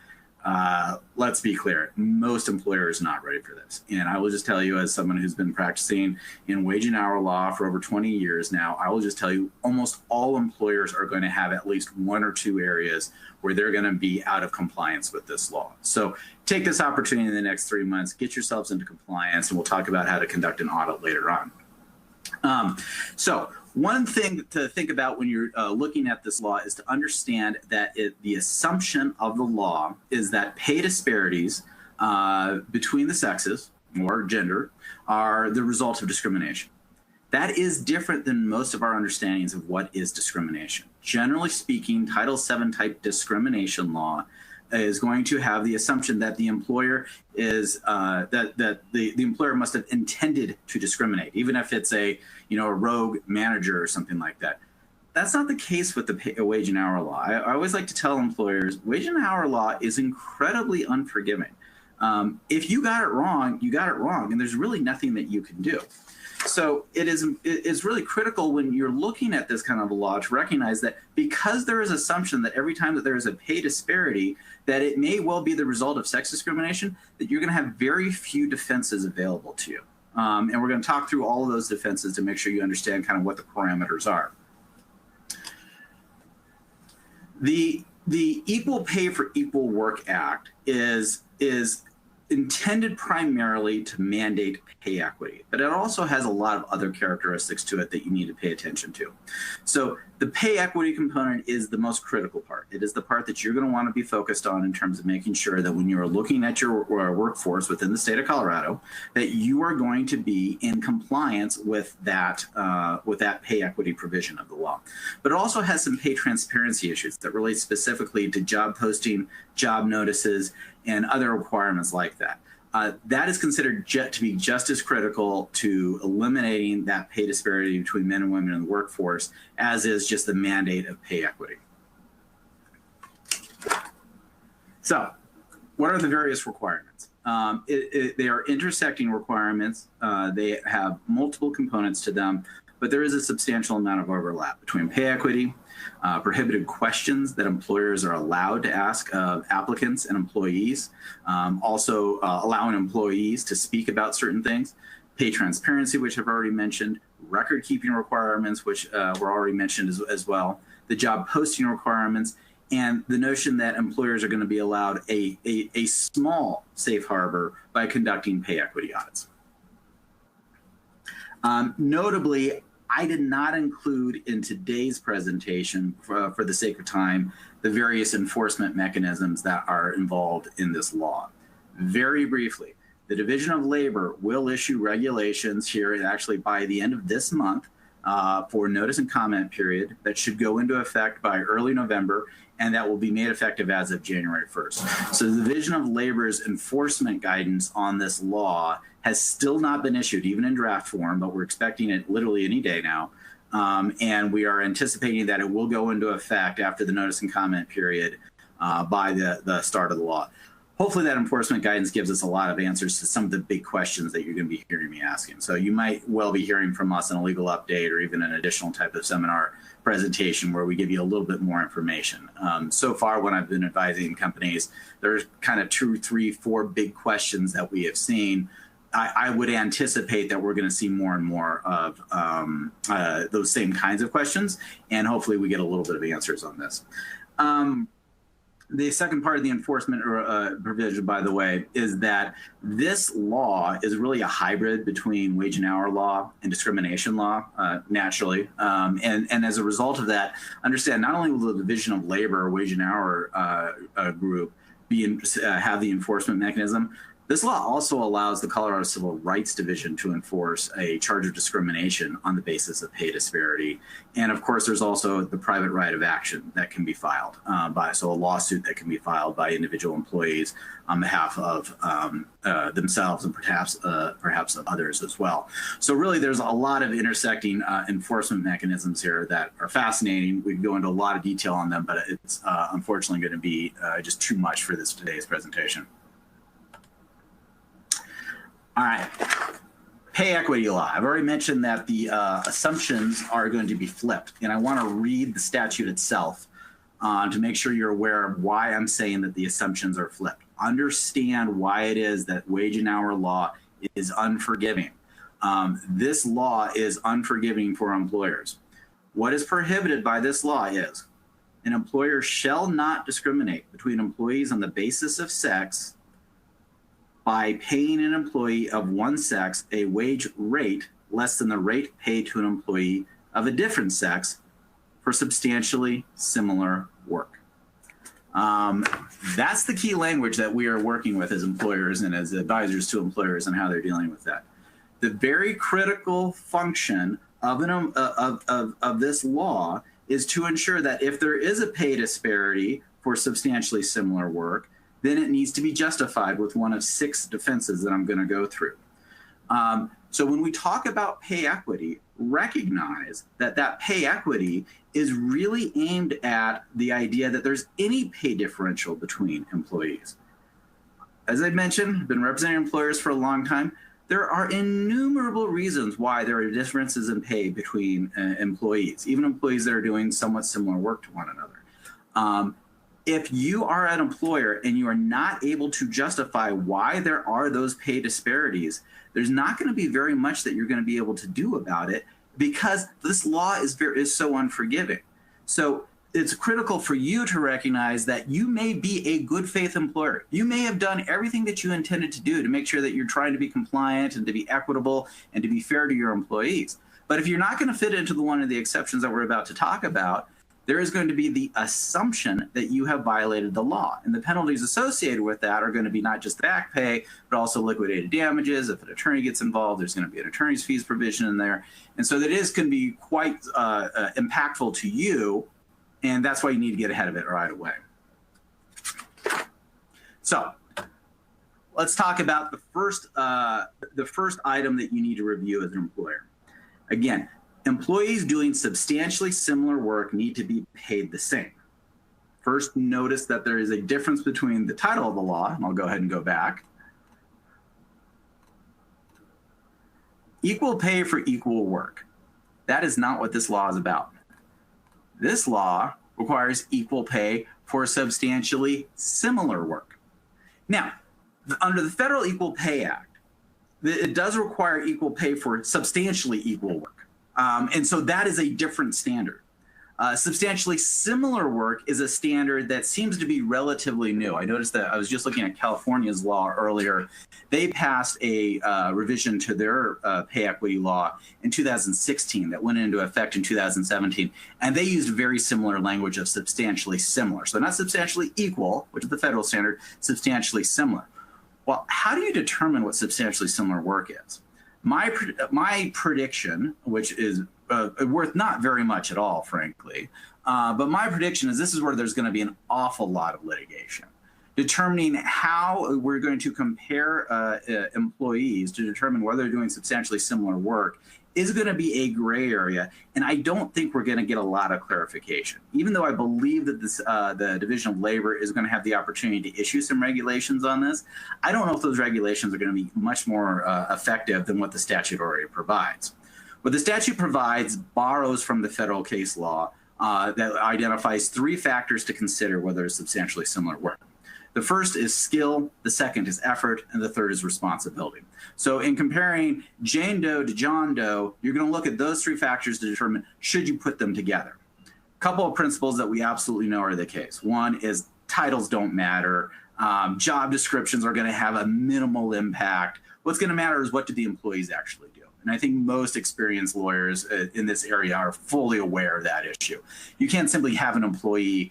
Let's be clear, most employers are not ready for this. And I will just tell you, as someone who's been practicing in wage and hour law for over 20 years now, I will just tell you almost all employers are going to have at least one or two areas where they're going to be out of compliance with this law. So take this opportunity in the next 3 months, get yourselves into compliance, and we'll talk about how to conduct an audit later on. So one thing to think about when you're looking at this law is to understand that the assumption of the law is that pay disparities between the sexes or gender are the result of discrimination. That is different than most of our understandings of what is discrimination. Generally speaking, Title VII type discrimination law is going to have the assumption that the employer is that the employer must have intended to discriminate, even if it's a rogue manager or something like that. That's not the case with the wage and hour law. I always like to tell employers, wage and hour law is incredibly unforgiving. If you got it wrong, you got it wrong, and there's really nothing that you can do. So it's really critical when you're looking at this kind of a law to recognize that because there is assumption that every time that there is a pay disparity, that it may well be the result of sex discrimination, that you're going to have very few defenses available to you. And we're going to talk through all of those defenses to make sure you understand kind of what the parameters are. The Equal Pay for Equal Work Act is intended primarily to mandate pay equity, but it also has a lot of other characteristics to it that you need to pay attention to. So the pay equity component is the most critical part. It is the part that you're going to want to be focused on in terms of making sure that when you're looking at your workforce within the state of Colorado, that you are going to be in compliance with that pay equity provision of the law. But it also has some pay transparency issues that relate specifically to job posting, job notices, and other requirements like that. That is considered to be just as critical to eliminating that pay disparity between men and women in the workforce as is just the mandate of pay equity. So, what are the various requirements? They are intersecting requirements. They have multiple components to them, but there is a substantial amount of overlap between pay equity, prohibited questions that employers are allowed to ask of applicants and employees, also allowing employees to speak about certain things, pay transparency, which I've already mentioned, record keeping requirements, which were already mentioned as well, the job posting requirements, and the notion that employers are going to be allowed a small safe harbor by conducting pay equity audits. Notably, I did not include in today's presentation, for the sake of time, the various enforcement mechanisms that are involved in this law. Very briefly, the Division of Labor will issue regulations here, and actually by the end of this month, for notice and comment period that should go into effect by early November, and that will be made effective as of January 1st. So the Division of Labor's enforcement guidance on this law has still not been issued, even in draft form, but we're expecting it literally any day now. And we are anticipating that it will go into effect after the notice and comment period by the start of the law. Hopefully that enforcement guidance gives us a lot of answers to some of the big questions that you're going to be hearing me asking. So you might well be hearing from us in a legal update or even an additional type of seminar presentation where we give you a little bit more information. So far, when I've been advising companies, there's kind of 2, 3, 4 big questions that we have seen. I would anticipate that we're going to see more and more of those same kinds of questions, and hopefully we get a little bit of answers on this. The second part of the enforcement provision, by the way, is that this law is really a hybrid between wage and hour law and discrimination law, naturally. And as a result of that, understand not only will the Division of Labor, wage and hour group have the enforcement mechanism, this law also allows the Colorado Civil Rights Division to enforce a charge of discrimination on the basis of pay disparity. And of course, there's also the private right of action that can be filed so a lawsuit that can be filed by individual employees on behalf of themselves and perhaps of others as well. So really, there's a lot of intersecting enforcement mechanisms here that are fascinating. We can go into a lot of detail on them, but it's unfortunately going to be just too much for today's presentation. All right, pay equity law. I've already mentioned that the assumptions are going to be flipped, and I want to read the statute itself to make sure you're aware of why I'm saying that the assumptions are flipped. Understand why it is that wage and hour law is unforgiving. This law is unforgiving for employers. What is prohibited by this law is an employer shall not discriminate between employees on the basis of sex by paying an employee of one sex a wage rate less than the rate paid to an employee of a different sex for substantially similar work. That's the key language that we are working with as employers and as advisors to employers and how they're dealing with that. The very critical function of this law is to ensure that if there is a pay disparity for substantially similar work, then it needs to be justified with one of 6 defenses that I'm going to go through. So when we talk about pay equity, recognize that pay equity is really aimed at the idea that there's any pay differential between employees. As I mentioned, I've been representing employers for a long time. There are innumerable reasons why there are differences in pay between employees, even employees that are doing somewhat similar work to one another. If you are an employer and you are not able to justify why there are those pay disparities, there's not going to be very much that you're going to be able to do about it because this law is so unforgiving. So it's critical for you to recognize that you may be a good faith employer. You may have done everything that you intended to do to make sure that you're trying to be compliant and to be equitable and to be fair to your employees. But if you're not going to fit into one of the exceptions that we're about to talk about, there is going to be the assumption that you have violated the law. And the penalties associated with that are going to be not just back pay, but also liquidated damages. If an attorney gets involved, there's going to be an attorney's fees provision in there. And so that is going to be quite impactful to you. And that's why you need to get ahead of it right away. So let's talk about the first item that you need to review as an employer. Again, employees doing substantially similar work need to be paid the same. First, notice that there is a difference between the title of the law, and I'll go ahead and go back. Equal pay for equal work. That is not what this law is about. This law requires equal pay for substantially similar work. Now, under the Federal Equal Pay Act, it does require equal pay for substantially equal work. And so that is a different standard. Substantially similar work is a standard that seems to be relatively new. I noticed that I was just looking at California's law earlier. They passed a revision to their pay equity law in 2016 that went into effect in 2017. And they used very similar language of substantially similar. So not substantially equal, which is the federal standard, substantially similar. Well, how do you determine what substantially similar work is? My prediction, which is worth not very much at all, frankly, but my prediction is this is where there's going to be an awful lot of litigation. Determining how we're going to compare employees to determine whether they're doing substantially similar work is going to be a gray area, and I don't think we're going to get a lot of clarification. Even though I believe that the Division of Labor is going to have the opportunity to issue some regulations on this, I don't know if those regulations are going to be much more effective than what the statute already provides. What the statute provides borrows from the federal case law that identifies 3 factors to consider whether it's substantially similar work. The first is skill, the second is effort, and the third is responsibility. So in comparing Jane Doe to John Doe, you're going to look at those 3 factors to determine should you put them together. A couple of principles that we absolutely know are the case. One is titles don't matter. Job descriptions are going to have a minimal impact. What's going to matter is what do the employees actually do. And I think most experienced lawyers in this area are fully aware of that issue. You can't simply have an employee,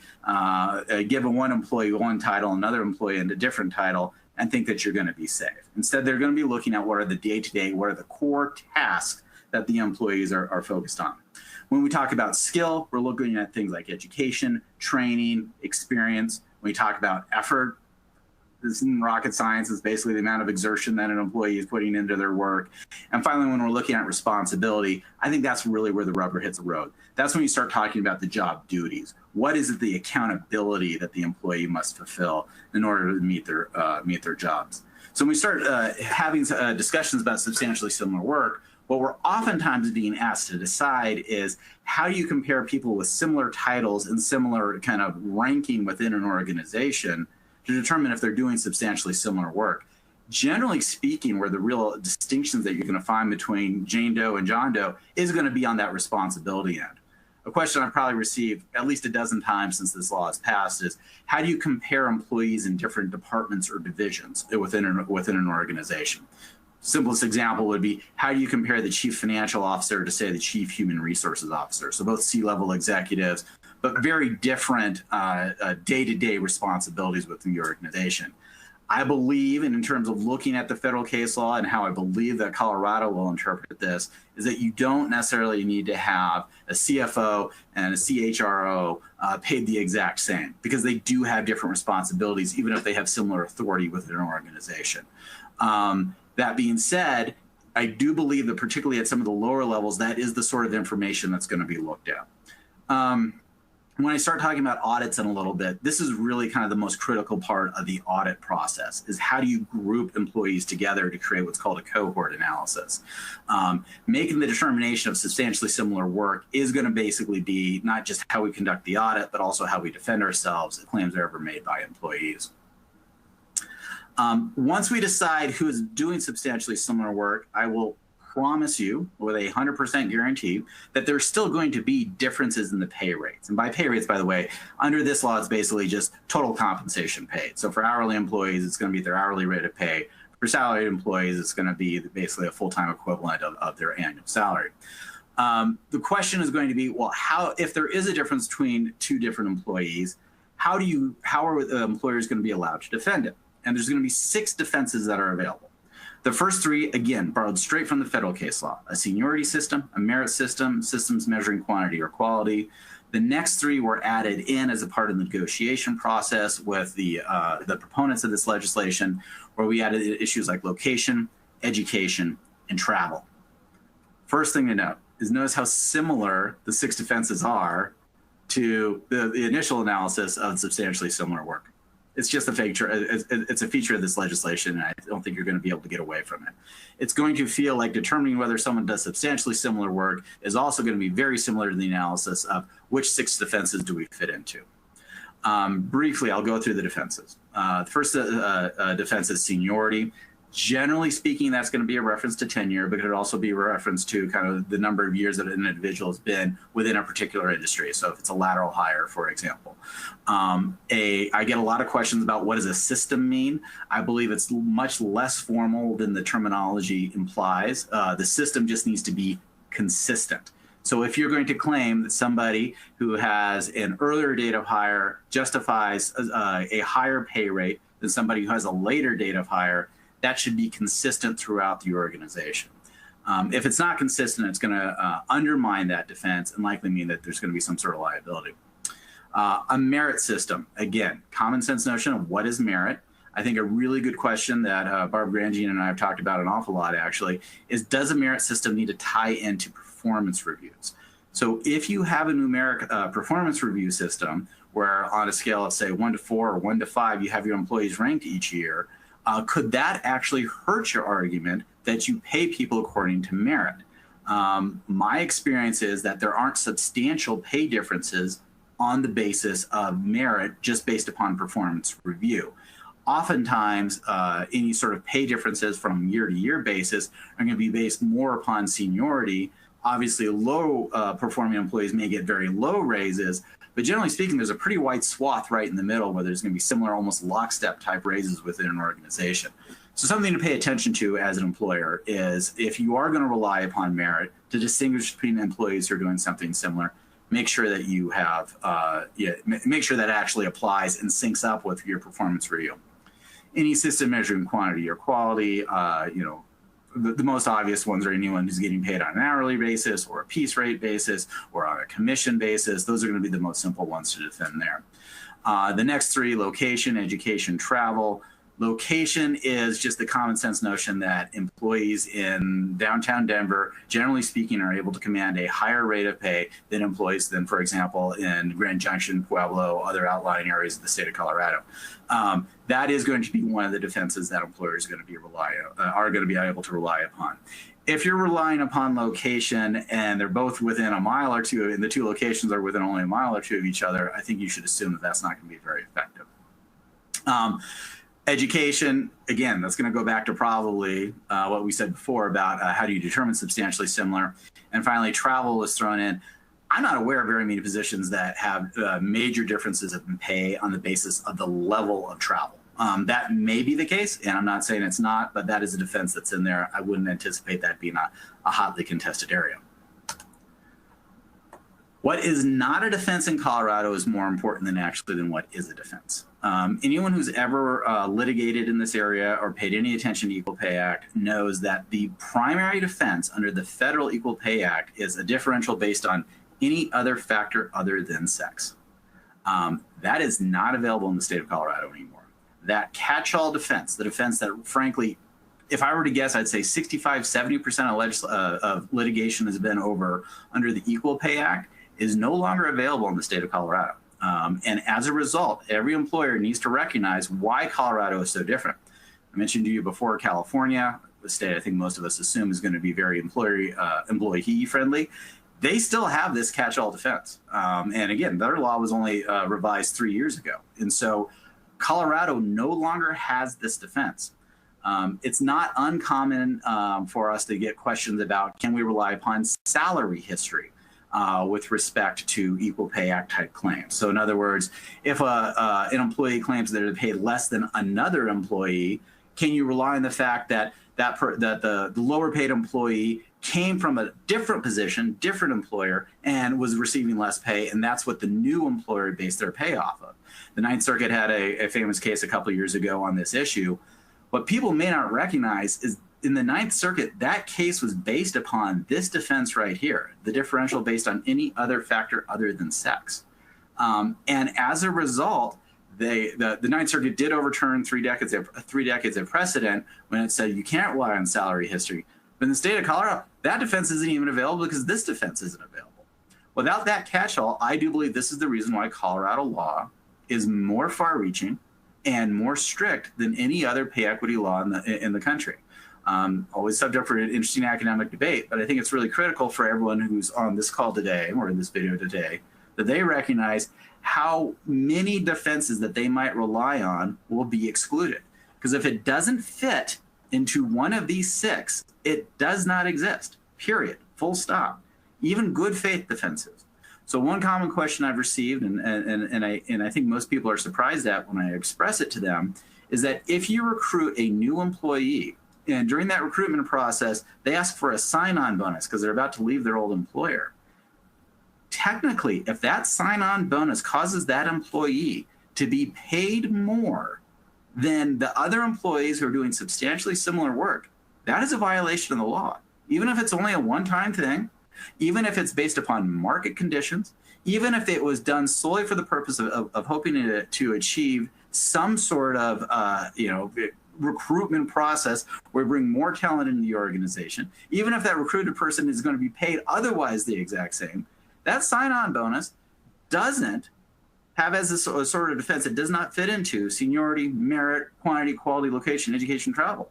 give one employee one title, another employee a different title, and think that you're going to be safe. Instead, they're going to be looking at what are the day-to-day, what are the core tasks that the employees are focused on. When we talk about skill, we're looking at things like education, training, experience. When we talk about effort, this isn't rocket science. It's basically the amount of exertion that an employee is putting into their work. And finally, when we're looking at responsibility, I think that's really where the rubber hits the road. That's when you start talking about the job duties. What is the accountability that the employee must fulfill in order to meet their jobs? So when we start having discussions about substantially similar work, what we're oftentimes being asked to decide is how do you compare people with similar titles and similar kind of ranking within an organization to determine if they're doing substantially similar work. Generally speaking, where the real distinctions that you're going to find between Jane Doe and John Doe is going to be on that responsibility end. A question I've probably received at least a dozen times since this law has passed is how do you compare employees in different departments or divisions within an organization? Simplest example would be how do you compare the chief financial officer to, say, the chief human resources officer? So both C-level executives, but very different day-to-day responsibilities within the organization. I believe, and in terms of looking at the federal case law and how I believe that Colorado will interpret this, is that you don't necessarily need to have a CFO and a CHRO paid the exact same, because they do have different responsibilities, even if they have similar authority within an organization. That being said, I do believe that particularly at some of the lower levels, that is the sort of information that's going to be looked at. When I start talking about audits in a little bit, this is really kind of the most critical part of the audit process, is how do you group employees together to create what's called a cohort analysis. Making the determination of substantially similar work is going to basically be not just how we conduct the audit, but also how we defend ourselves if claims are ever made by employees. Once we decide who is doing substantially similar work, I will promise you with a 100% guarantee that there's still going to be differences in the pay rates. And by pay rates, by the way, under this law, it's basically just total compensation paid. So for hourly employees, it's going to be their hourly rate of pay. For salaried employees, it's going to be basically a full-time equivalent of their annual salary. The question is going to be, well, if there is a difference between 2 different employees, how are the employers going to be allowed to defend it? And there's going to be 6 defenses that are available. The first 3, again, borrowed straight from the federal case law: a seniority system, a merit system, systems measuring quantity or quality. The next 3 were added in as a part of the negotiation process with the proponents of this legislation, where we added issues like location, education, and travel. First thing to note is notice how similar the 6 defenses are to the initial analysis of substantially similar work. It's just a feature. It's a feature of this legislation, and I don't think you're going to be able to get away from it. It's going to feel like determining whether someone does substantially similar work is also going to be very similar to the analysis of which 6 defenses do we fit into. Briefly, I'll go through the defenses. The first defense is seniority. Generally speaking, that's going to be a reference to tenure, but it could also be a reference to kind of the number of years that an individual has been within a particular industry. So if it's a lateral hire, for example. I get a lot of questions about what does a system mean. I believe it's much less formal than the terminology implies. The system just needs to be consistent. So if you're going to claim that somebody who has an earlier date of hire justifies a higher pay rate than somebody who has a later date of hire, that should be consistent throughout the organization. If it's not consistent, it's going to undermine that defense and likely mean that there's going to be some sort of liability. A merit system, again, common sense notion of what is merit. I think a really good question that Barb Grandjean and I have talked about an awful lot actually is, does a merit system need to tie into performance reviews? So if you have a numeric performance review system where on a scale of say 1 to 4 or 1 to 5, you have your employees ranked each year, could that actually hurt your argument that you pay people according to merit? My experience is that there aren't substantial pay differences on the basis of merit just based upon performance review. Oftentimes, any sort of pay differences from year to year basis are going to be based more upon seniority. Obviously, low performing employees may get very low raises, but generally speaking, there's a pretty wide swath right in the middle where there's going to be similar, almost lockstep type raises within an organization. So something to pay attention to as an employer is if you are going to rely upon merit to distinguish between employees who are doing something similar, make sure that you have, make sure that actually applies and syncs up with your performance review. Any system measuring quantity or quality, the most obvious ones are anyone who's getting paid on an hourly basis or a piece rate basis or on a commission basis. Those are going to be the most simple ones to defend there. The next three, location, education, travel. Location is just the common sense notion that employees in downtown Denver, generally speaking, are able to command a higher rate of pay than employees than, for example, in Grand Junction, Pueblo, other outlying areas of the state of Colorado. That is going to be one of the defenses that employers are going to be able to rely upon. If you're relying upon location and they're both within a mile or two, and the two locations are within only a mile or two of each other, I think you should assume that that's not going to be very effective. Education, again, that's going to go back to probably what we said before about how do you determine substantially similar. And finally, travel is thrown in. I'm not aware of very many positions that have major differences in pay on the basis of the level of travel. That may be the case, and I'm not saying it's not, but that is a defense that's in there. I wouldn't anticipate that being a hotly contested area. What is not a defense in Colorado is more important than what is a defense. Anyone who's ever litigated in this area or paid any attention to Equal Pay Act knows that the primary defense under the Federal Equal Pay Act is a differential based on any other factor other than sex. That is not available in the state of Colorado anymore. That catch-all defense, the defense that frankly, if I were to guess, I'd say 65–70% of litigation has been over under the Equal Pay Act, is no longer available in the state of Colorado. And as a result, every employer needs to recognize why Colorado is so different. I mentioned to you before, California, the state I think most of us assume is going to be very employee friendly. They still have this catch-all defense. And again, their law was only revised 3 years ago. And so Colorado no longer has this defense. It's not uncommon for us to get questions about, can we rely upon salary history with respect to Equal Pay Act type claims? So in other words, if an employee claims that they're paid less than another employee, can you rely on the fact that the lower paid employee came from a different position, different employer, and was receiving less pay, and that's what the new employer based their pay off of? The Ninth Circuit had a famous case a couple of years ago on this issue. What people may not recognize is in the Ninth Circuit, that case was based upon this defense right here, the differential based on any other factor other than sex. And as a result, the Ninth Circuit did overturn three decades of precedent when it said you can't rely on salary history. But in the state of Colorado, that defense isn't even available because this defense isn't available. Without that catch-all, I do believe this is the reason why Colorado law is more far-reaching and more strict than any other pay equity law in the country. Always subject for an interesting academic debate, but I think it's really critical for everyone who's on this call today or in this video today that they recognize how many defenses that they might rely on will be excluded. Because if it doesn't fit into one of these six, it does not exist, period, full stop, even good faith defenses. So one common question I've received, and I think most people are surprised at when I express it to them, is that if you recruit a new employee, and during that recruitment process, they ask for a sign-on bonus because they're about to leave their old employer. Technically, if that sign-on bonus causes that employee to be paid more than the other employees who are doing substantially similar work, that is a violation of the law. even if it's only a one-time thing, even if it's based upon market conditions, even if it was done solely for the purpose of hoping to achieve some sort of recruitment process where we bring more talent into the organization, even if that recruited person is going to be paid otherwise the exact same, that sign-on bonus doesn't have as a sort of defense, it does not fit into seniority, merit, quantity, quality, location, education, travel.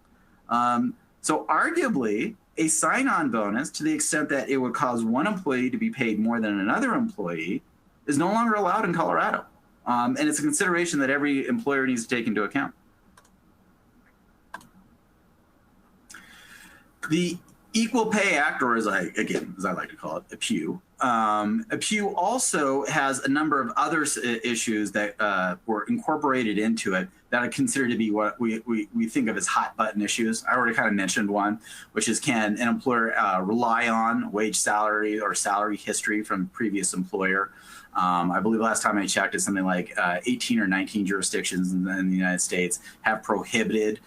So arguably, a sign-on bonus, to the extent that it would cause one employee to be paid more than another employee, is no longer allowed in Colorado. And it's a consideration that every employer needs to take into account. The Equal Pay Act, or as I like to call it, APEW. APEW also has a number of other issues that were incorporated into it that are considered to be what we think of as hot button issues. I already kind of mentioned one, which is, can an employer rely on wage, salary, or salary history from previous employer? I believe last time I checked, it's something like 18 or 19 jurisdictions in the United States have prohibited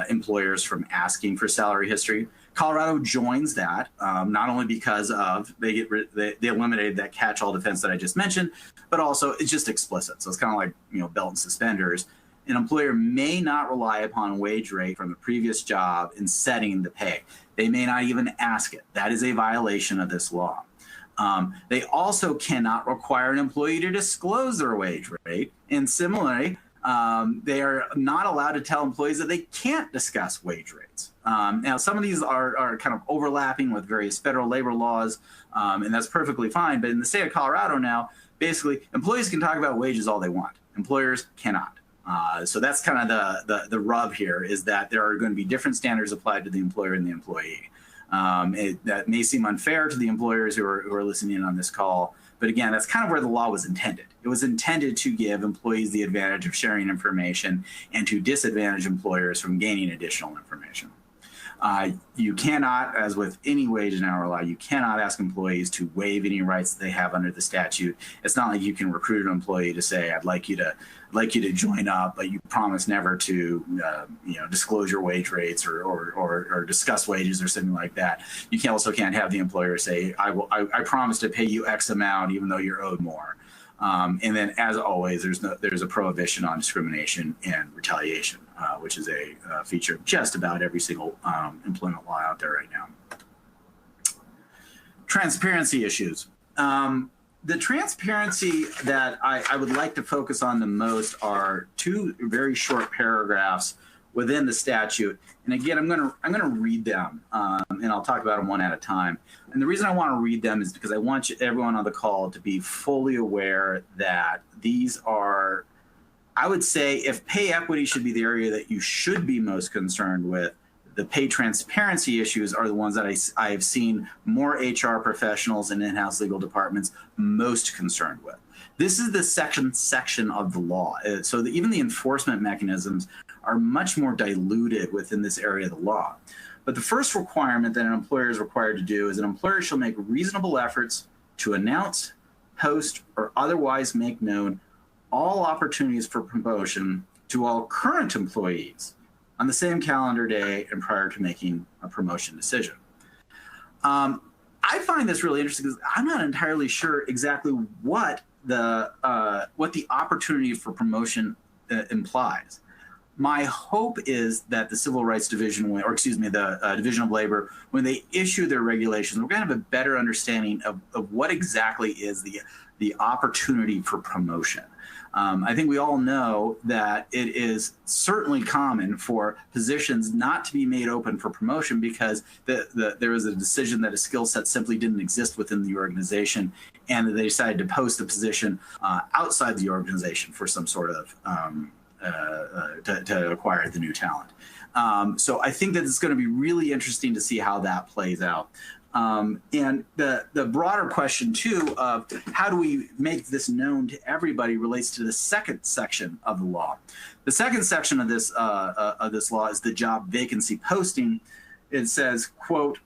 employers from asking for salary history. Colorado joins that, not only because of they eliminated that catch-all defense that I just mentioned, but also it's just explicit. So it's kind of like belt and suspenders. An employer may not rely upon wage rate from the previous job in setting the pay. They may not even ask it. That is a violation of this law. They also cannot require an employee to disclose their wage rate, and similarly, they are not allowed to tell employees that they can't discuss wage rates. Now, some of these are kind of overlapping with various federal labor laws, and that's perfectly fine. But in the state of Colorado now, basically, employees can talk about wages all they want. Employers cannot. So that's kind of the rub here, is that there are going to be different standards applied to the employer and the employee. That may seem unfair to the employers who are listening in on this call. But again, that's kind of where the law was intended. It was intended to give employees the advantage of sharing information and to disadvantage employers from gaining additional information. You cannot, as with any wage and hour law, you cannot ask employees to waive any rights that they have under the statute. It's not like you can recruit an employee to say, I'd like you to join up, but you promise never to disclose your wage rates or discuss wages or something like that. You also can't have the employer say, I promise to pay you X amount even though you're owed more. And then, as always, there's a prohibition on discrimination and retaliation, which is a feature of just about every single employment law out there right now. Transparency issues. The transparency that I would like to focus on the most are two very short paragraphs within the statute. And again, I'm gonna read them, and I'll talk about them one at a time. And the reason I want to read them is because I want everyone on the call to be fully aware that these are, I would say, if pay equity should be the area that you should be most concerned with, the pay transparency issues are the ones that I have seen more HR professionals and in-house legal departments most concerned with. This is the section of the law. So even the enforcement mechanisms are much more diluted within this area of the law. But the first requirement that an employer is required to do is an employer shall make reasonable efforts to announce, post, or otherwise make known all opportunities for promotion to all current employees on the same calendar day and prior to making a promotion decision. I find this really interesting because I'm not entirely sure exactly what the opportunity for promotion implies. My hope is that the Civil Rights Division, the Division of Labor, when they issue their regulations, we're going to have a better understanding of what exactly is the opportunity for promotion. I think we all know that it is certainly common for positions not to be made open for promotion because there was a decision that a skill set simply didn't exist within the organization, and they decided to post the position outside the organization for some sort of to acquire the new talent. So I think that it's going to be really interesting to see how that plays out. And the broader question, too, of how do we make this known to everybody relates to the second section of the law. The second section of this law is the job vacancy posting. It says, quote,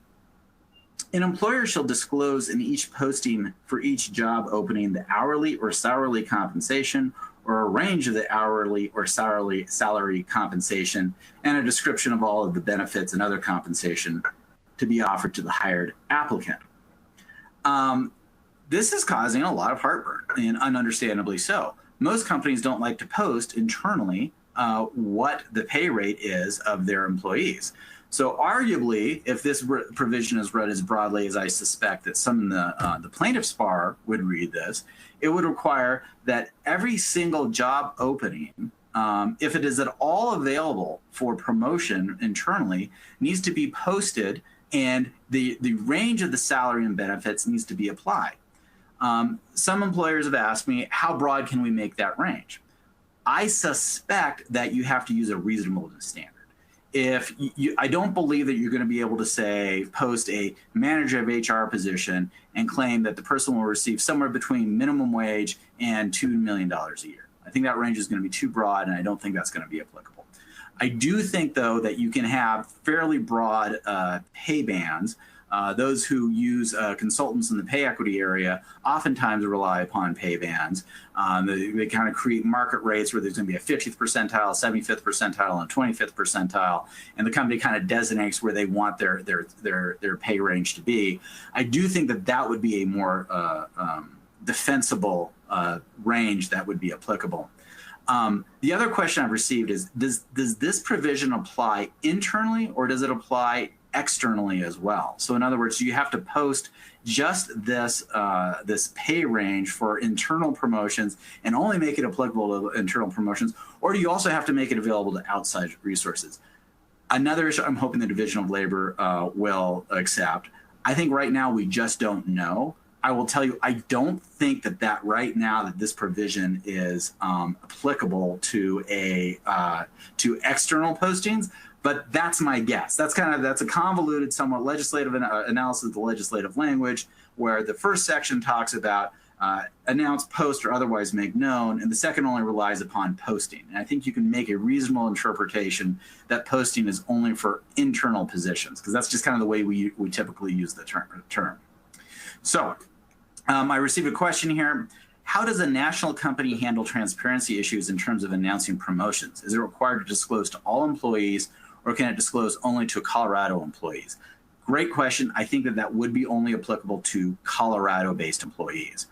an employer shall disclose in each posting for each job opening the hourly or salary compensation or a range of the hourly or salary compensation and a description of all of the benefits and other compensation to be offered to the hired applicant. This is causing a lot of heartburn, and understandably so. Most companies don't like to post internally what the pay rate is of their employees. So arguably, if this provision is read as broadly as I suspect that some in the plaintiff's bar would read this, it would require that every single job opening, if it is at all available for promotion internally, needs to be posted, and the range of the salary and benefits needs to be applied. Some employers have asked me, how broad can we make that range? I suspect that you have to use a reasonableness standard. If I don't believe that you're going to be able to say, post a manager of HR position and claim that the person will receive somewhere between minimum wage and $2 million a year. I think that range is going to be too broad, and I don't think that's going to be applicable. I do think, though, that you can have fairly broad pay bands. Those who use consultants in the pay equity area oftentimes rely upon pay bands. They kind of create market rates where there's going to be a 50th percentile, 75th percentile, and 25th percentile, and the company kind of designates where they want their pay range to be. I do think that that would be a more defensible range that would be applicable. The other question I've received is, does this provision apply internally, or does it apply externally as well? So in other words, do you have to post just this pay range for internal promotions and only make it applicable to internal promotions, or do you also have to make it available to outside resources? Another issue I'm hoping the Division of Labor will accept. I think right now we just don't know. I will tell you, I don't think that right now that this provision is applicable to external postings. But that's my guess. That's a convoluted, somewhat legislative analysis of the legislative language, where the first section talks about announce, post, or otherwise make known, and the second only relies upon posting. And I think you can make a reasonable interpretation that posting is only for internal positions, because that's just kind of the way we typically use the term. So I received a question here. How does a national company handle transparency issues in terms of announcing promotions? Is it required to disclose to all employees, or can it disclose only to Colorado employees? Great question. I think that would be only applicable to Colorado-based employees.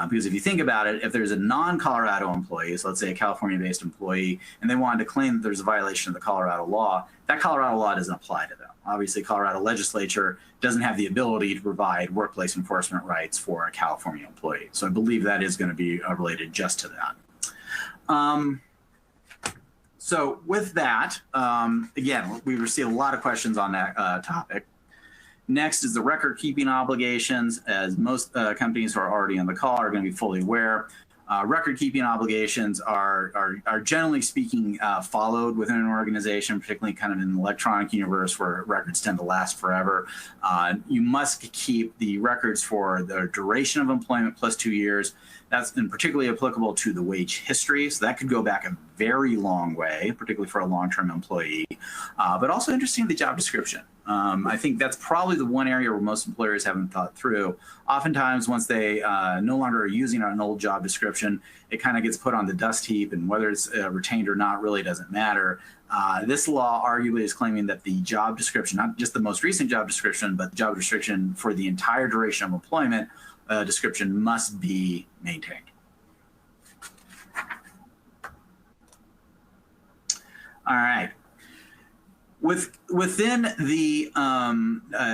Because if you think about it, if there's a non-Colorado employee, so let's say a California-based employee, and they wanted to claim that there's a violation of the Colorado law, that Colorado law doesn't apply to them. Obviously, Colorado legislature doesn't have the ability to provide workplace enforcement rights for a California employee. So I believe that is going to be related just to that. So with that, again, we received a lot of questions on that topic. Next is the record keeping obligations. As most companies who are already on the call are going to be fully aware, record keeping obligations are generally speaking followed within an organization, particularly kind of in the electronic universe where records tend to last forever. You must keep the records for the duration of employment plus 2 years. That's been particularly applicable to the wage history. So that could go back a very long way, particularly for a long-term employee, but also interesting, the job description. I think that's probably the one area where most employers haven't thought through. Oftentimes, once they no longer are using an old job description, it kind of gets put on the dust heap, and whether it's retained or not really doesn't matter. This law arguably is claiming that the job description, not just the most recent job description, but the job description for the entire duration of employment description must be maintained. All right. Within the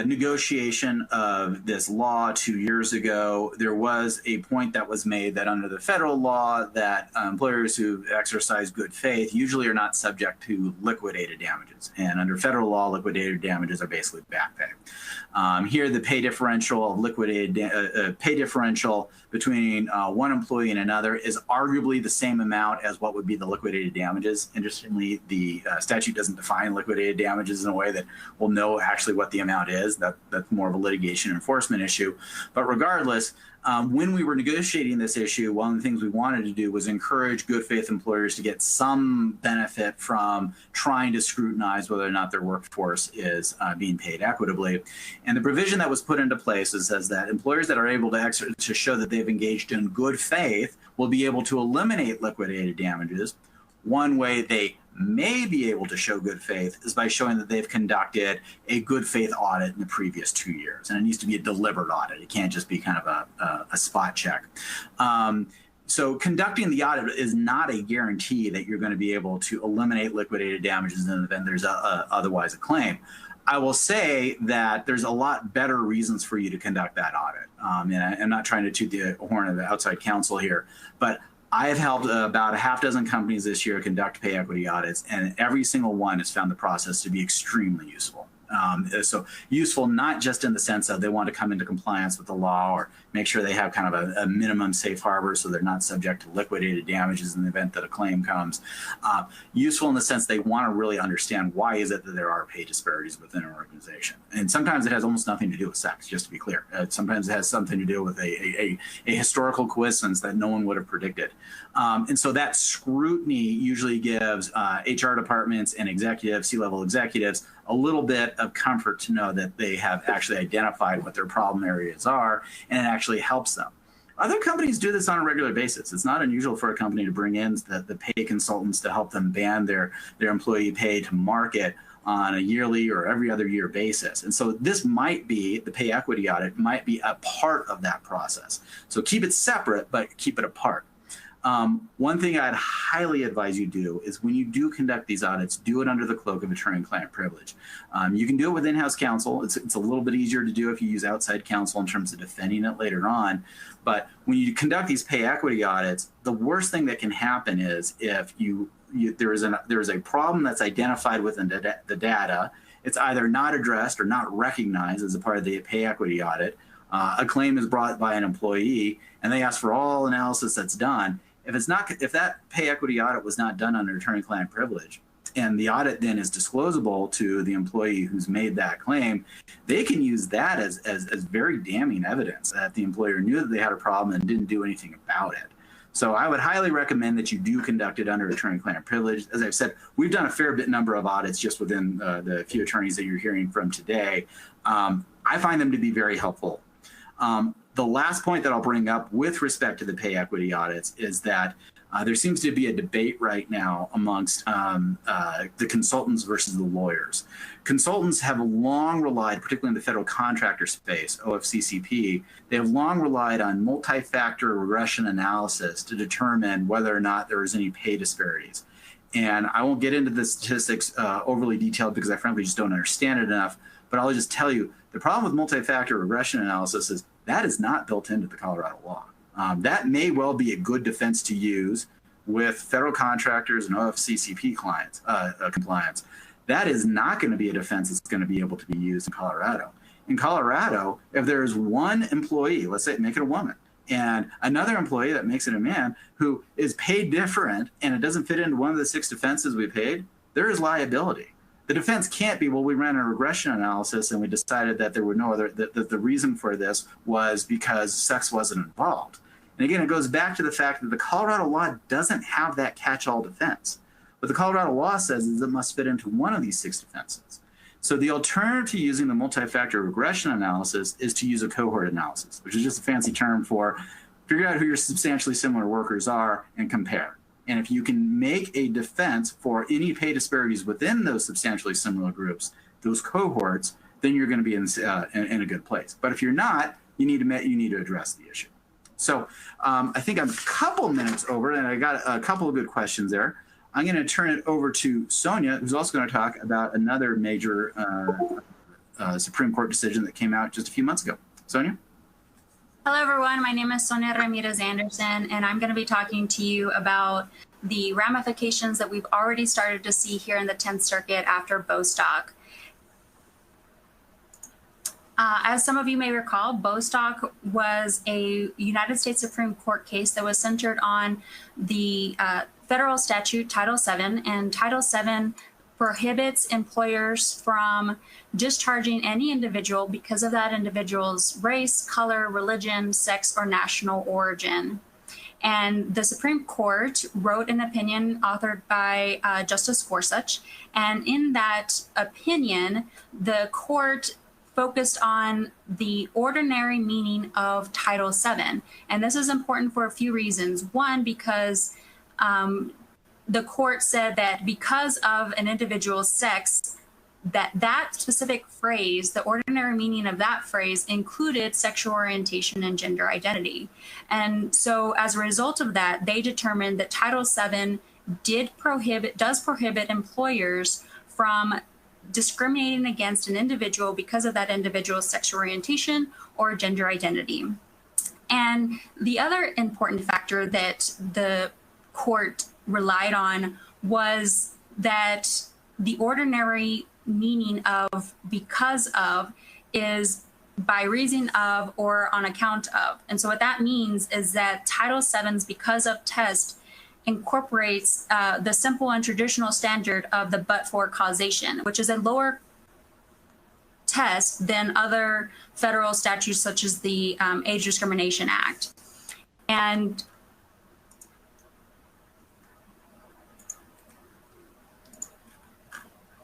negotiation of this law 2 years ago, there was a point that was made that under the federal law that employers who exercise good faith usually are not subject to liquidated damages. And under federal law, liquidated damages are basically back pay. Here, the pay differential of pay differential between one employee and another is arguably the same amount as what would be the liquidated damages. Interestingly, the statute doesn't define liquidated damages in a way that we'll know actually what the amount is. That's more of a litigation enforcement issue. But regardless, when we were negotiating this issue, one of the things we wanted to do was encourage good faith employers to get some benefit from trying to scrutinize whether or not their workforce is being paid equitably. And the provision that was put into place says that employers that are able to show that they've engaged in good faith will be able to eliminate liquidated damages. One way they may be able to show good faith is by showing that they've conducted a good faith audit in the previous 2 years. And it needs to be a deliberate audit. It can't just be kind of a spot check. So conducting the audit is not a guarantee that you're going to be able to eliminate liquidated damages in the event there's otherwise a claim. I will say that there's a lot better reasons for you to conduct that audit. And I'm not trying to toot the horn of the outside counsel here, but I have helped about a half dozen companies this year conduct pay equity audits, and every single one has found the process to be extremely useful. So useful not just in the sense of they want to come into compliance with the law or make sure they have kind of a minimum safe harbor so they're not subject to liquidated damages in the event that a claim comes. Useful in the sense they want to really understand why is it that there are pay disparities within an organization. And sometimes it has almost nothing to do with sex, just to be clear. Sometimes it has something to do with a historical coincidence that no one would have predicted. And so that scrutiny usually gives HR departments and executives, C-level executives, a little bit of comfort to know that they have actually identified what their problem areas are, and it actually helps them. Other companies do this on a regular basis. It's not unusual for a company to bring in the pay consultants to help them band their employee pay to market on a yearly or every other year basis. And so this might be, the pay equity audit might be a part of that process. So keep it separate, but keep it apart. One thing I'd highly advise you do is when you do conduct these audits, do it under the cloak of attorney-client privilege. You can do it with in-house counsel. It's a little bit easier to do if you use outside counsel in terms of defending it later on. But when you conduct these pay equity audits, the worst thing that can happen is if there is a problem that's identified within the data, it's either not addressed or not recognized as a part of the pay equity audit. A claim is brought by an employee, and they ask for all analysis that's done. If that pay equity audit was not done under attorney-client privilege, and the audit then is disclosable to the employee who's made that claim, they can use that as very damning evidence that the employer knew that they had a problem and didn't do anything about it. So I would highly recommend that you do conduct it under attorney-client privilege. As I've said, we've done a fair number of audits just within the few attorneys that you're hearing from today. I find them to be very helpful. The last point that I'll bring up with respect to the pay equity audits is that there seems to be a debate right now amongst the consultants versus the lawyers. Consultants have long relied, particularly in the federal contractor space, OFCCP, they have long relied on multi-factor regression analysis to determine whether or not there is any pay disparities. And I won't get into the statistics overly detailed because I frankly just don't understand it enough, but I'll just tell you, the problem with multi-factor regression analysis is that is not built into the Colorado law. That may well be a good defense to use with federal contractors and OFCCP clients, compliance. That is not going to be a defense that's going to be able to be used in Colorado. In Colorado, if there is one employee, let's say make it a woman, and another employee that makes it a man who is paid different and it doesn't fit into one of the 6 defenses we paid, there is liability. The defense can't be, well, we ran a regression analysis and we decided that there were no other, that the reason for this was because sex wasn't involved. And again, it goes back to the fact that the Colorado law doesn't have that catch-all defense. What the Colorado law says is it must fit into one of these 6 defenses. So the alternative to using the multi-factor regression analysis is to use a cohort analysis, which is just a fancy term for figure out who your substantially similar workers are and compare. And if you can make a defense for any pay disparities within those substantially similar groups, those cohorts, then you're going to be in a good place. But if you're not, you need to address the issue. So I think I'm a couple minutes over, and I got a couple of good questions there. I'm going to turn it over to Sonia, who's also going to talk about another major Supreme Court decision that came out just a few months ago. Sonia? Hello, everyone. My name is Sonia Ramirez Anderson, and I'm going to be talking to you about the ramifications that we've already started to see here in the 10th Circuit after Bostock. As some of you may recall, Bostock was a United States Supreme Court case that was centered on the federal statute Title VII, and Title VII prohibits employers from discharging any individual because of that individual's race, color, religion, sex, or national origin. And the Supreme Court wrote an opinion authored by Justice Gorsuch. And in that opinion, the court focused on the ordinary meaning of Title VII. And this is important for a few reasons. One, because the court said that because of an individual's sex, that specific phrase, the ordinary meaning of that phrase, included sexual orientation and gender identity. And so as a result of that, they determined that Title VII does prohibit employers from discriminating against an individual because of that individual's sexual orientation or gender identity. And the other important factor that the court relied on was that the ordinary meaning of because of is by reason of or on account of. And so what that means is that Title VII's because of test incorporates the simple and traditional standard of the but-for causation, which is a lower test than other federal statutes such as the Age Discrimination Act. And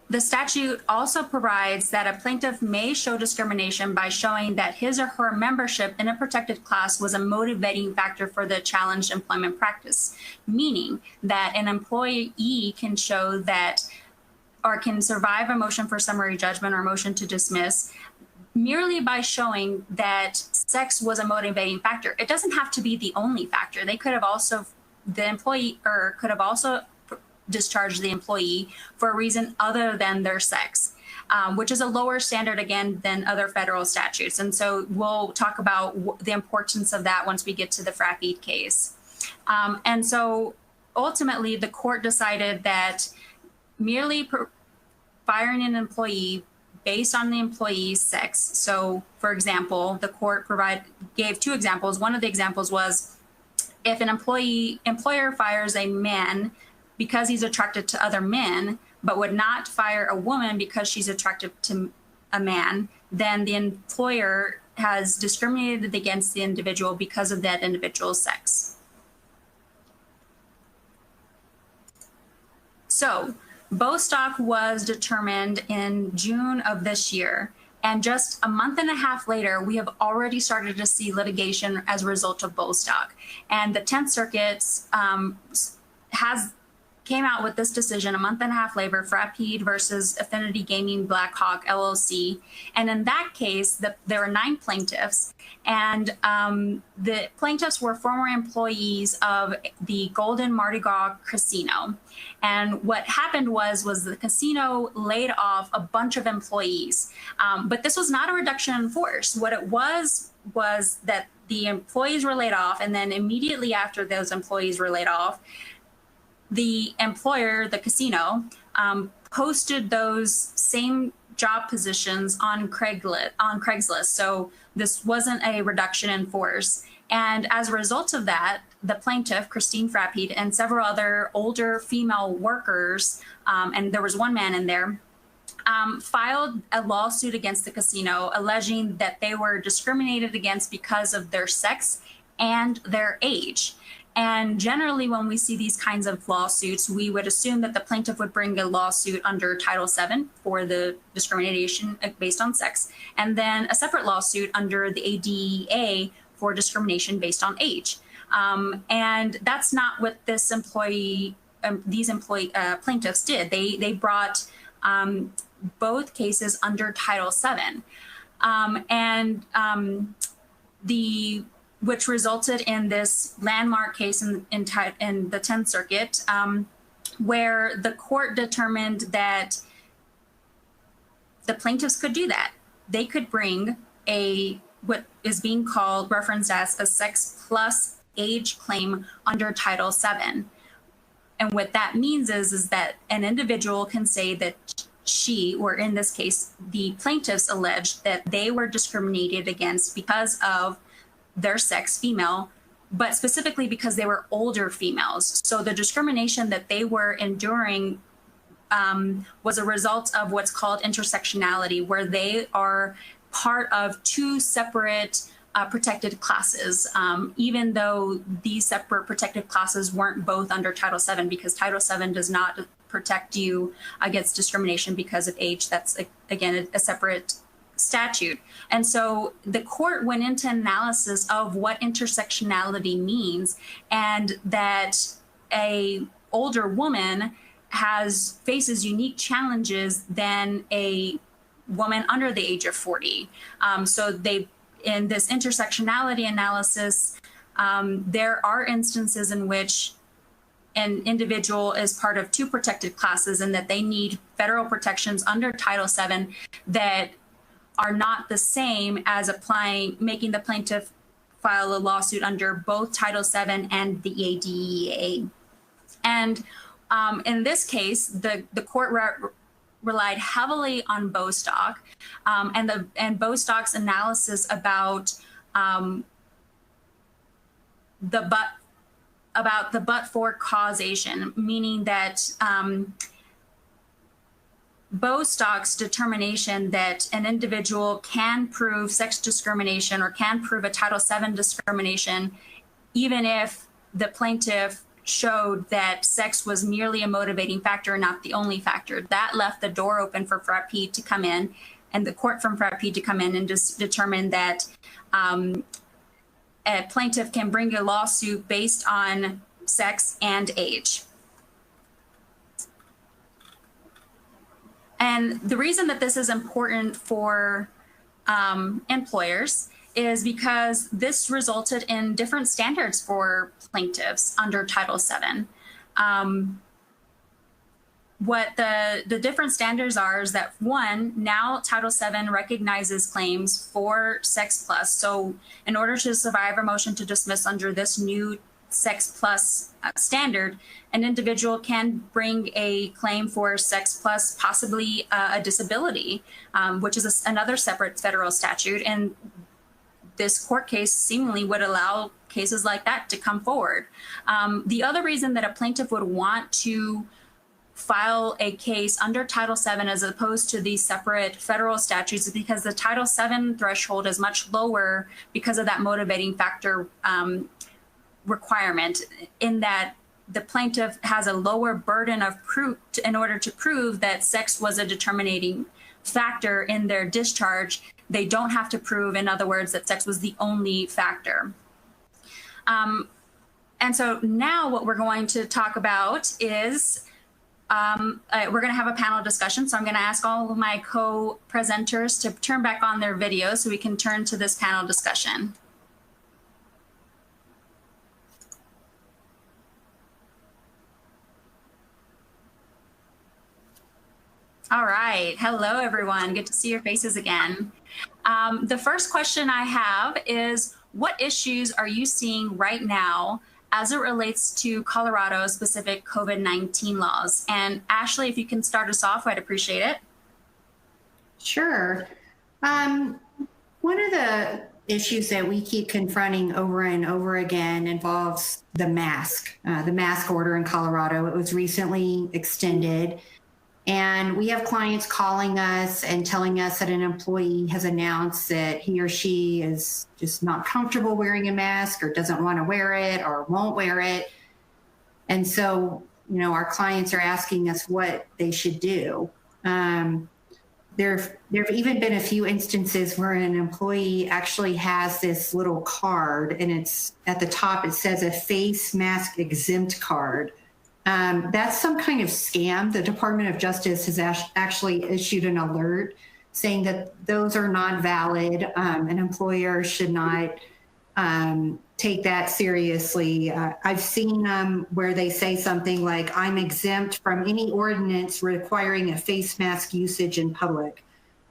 the statute also provides that a plaintiff may show discrimination by showing that his or her membership in a protected class was a motivating factor for the challenged employment practice, meaning that an employee can show that or can survive a motion for summary judgment or motion to dismiss merely by showing that sex was a motivating factor. It doesn't have to be the only factor. They could have also, the employee could have also discharged the employee for a reason other than their sex, which is a lower standard, again, than other federal statutes. And so we'll talk about the importance of that once we get to the Frappede case. And so ultimately, the court decided that merely firing an employee based on the employee's sex. So, for example, the court gave two examples. One of the examples was if an employer fires a man because he's attracted to other men, but would not fire a woman because she's attracted to a man, then the employer has discriminated against the individual because of that individual's sex. So, Bostock was determined in June of this year, and just a month and a half later, we have already started to see litigation as a result of Bostock. And the 10th Circuit came out with this decision a month and a half later, Frappede versus Affinity Gaming Blackhawk LLC. And in that case, there were 9 plaintiffs, and the plaintiffs were former employees of the Golden Mardi Gras Casino. And what happened was the casino laid off a bunch of employees. But this was not a reduction in force. What it was that the employees were laid off, and then immediately after those employees were laid off, the employer, the casino, posted those same job positions on Craigslist. So this wasn't a reduction in force. And as a result of that, the plaintiff, Christine Frappede, and several other older female workers, and there was one man in there, filed a lawsuit against the casino alleging that they were discriminated against because of their sex and their age. And generally, when we see these kinds of lawsuits, we would assume that the plaintiff would bring a lawsuit under Title VII for the discrimination based on sex, and then a separate lawsuit under the ADEA for discrimination based on age. And that's not what these plaintiffs did. They brought both cases under Title VII, which resulted in this landmark case in the 10th Circuit, where the court determined that the plaintiffs could do that. They could bring what is being referenced as a sex plus age claim under Title VII. And what that means is that an individual can say that she, or in this case, the plaintiffs alleged that they were discriminated against because of their sex, female, but specifically because they were older females. So the discrimination that they were enduring was a result of what's called intersectionality, where they are part of 2 separate protected classes, even though these separate protected classes weren't both under Title VII, because Title VII does not protect you against discrimination because of age. That's, again, a separate statute. And so the court went into analysis of what intersectionality means, and that a older woman faces unique challenges than a woman under the age of 40. So in this intersectionality analysis, there are instances in which an individual is part of two protected classes and that they need federal protections under Title VII that are not the same as making the plaintiff file a lawsuit under both Title VII and the ADEA. And in this case, the court relied heavily on Bostock and Bostock's analysis about the but-for causation, meaning that Bostock's determination that an individual can prove sex discrimination or can prove a Title VII discrimination, even if the plaintiff showed that sex was merely a motivating factor and not the only factor. That left the door open for FRAP to come in and the court from FRAP to come in and just determine that a plaintiff can bring a lawsuit based on sex and age. And the reason that this is important for employers is because this resulted in different standards for plaintiffs under Title VII. What the different standards are is that, one, now Title VII recognizes claims for sex plus. So in order to survive a motion to dismiss under this new sex plus standard, an individual can bring a claim for sex plus, possibly a disability, which is another separate federal statute. And this court case seemingly would allow cases like that to come forward. The other reason that a plaintiff would want to file a case under Title VII as opposed to these separate federal statutes is because the Title VII threshold is much lower because of that motivating factor requirement, in that the plaintiff has a lower burden of proof in order to prove that sex was a determining factor in their discharge. They don't have to prove, in other words, that sex was the only factor. And so now what we're going to talk about is we're going to have a panel discussion. So I'm going to ask all of my co-presenters to turn back on their video so we can turn to this panel discussion. All right. Hello, everyone. Good to see your faces again. The first question I have is, what issues are you seeing right now as it relates to Colorado's specific COVID-19 laws? And Ashley, if you can start us off, I'd appreciate it. Sure. One of the issues that we keep confronting over and over again involves the mask order in Colorado. It was recently extended. And we have clients calling us and telling us that an employee has announced that he or she is just not comfortable wearing a mask or doesn't want to wear it or won't wear it. And so, our clients are asking us what they should do. There've even been a few instances where an employee actually has this little card, and it's at the top, it says a face mask exempt card. That's some kind of scam. The Department of Justice has actually issued an alert saying that those are not valid. An employer should not take that seriously. I've seen where they say something like, I'm exempt from any ordinance requiring a face mask usage in public.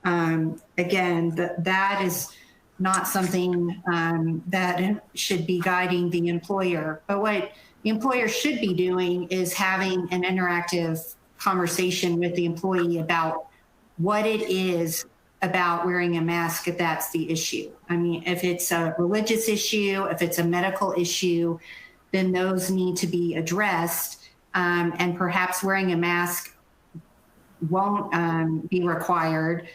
Again, that is not something that should be guiding the employer. But what the employer should be doing is having an interactive conversation with the employee about what it is about wearing a mask if that's the issue. I mean, if it's a religious issue, if it's a medical issue, then those need to be addressed, and perhaps wearing a mask won't be required.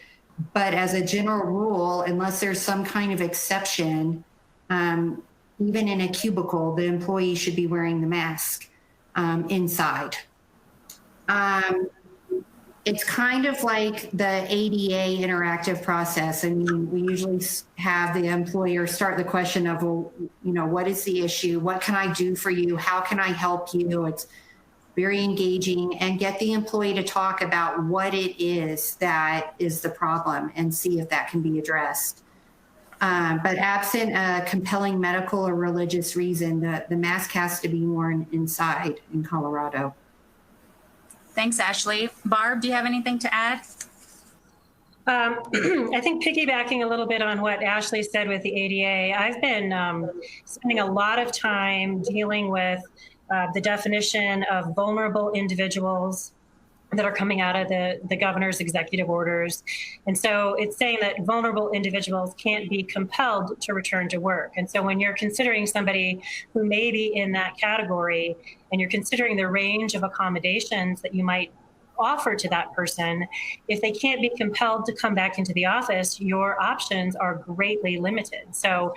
But as a general rule, unless there's some kind of exception, even in a cubicle, the employee should be wearing the mask inside. It's kind of like the ADA interactive process. I mean, we usually have the employer start the question of, well, what is the issue? What can I do for you? How can I help you? very engaging, and get the employee to talk about what it is that is the problem and see if that can be addressed. But absent a compelling medical or religious reason, the mask has to be worn inside in Colorado. Thanks, Ashley. Barb, do you have anything to add? I think piggybacking a little bit on what Ashley said with the ADA, I've been spending a lot of time dealing with the definition of vulnerable individuals that are coming out of the governor's executive orders. And so it's saying that vulnerable individuals can't be compelled to return to work. And so when you're considering somebody who may be in that category, and you're considering the range of accommodations that you might offer to that person, if they can't be compelled to come back into the office, your options are greatly limited. So,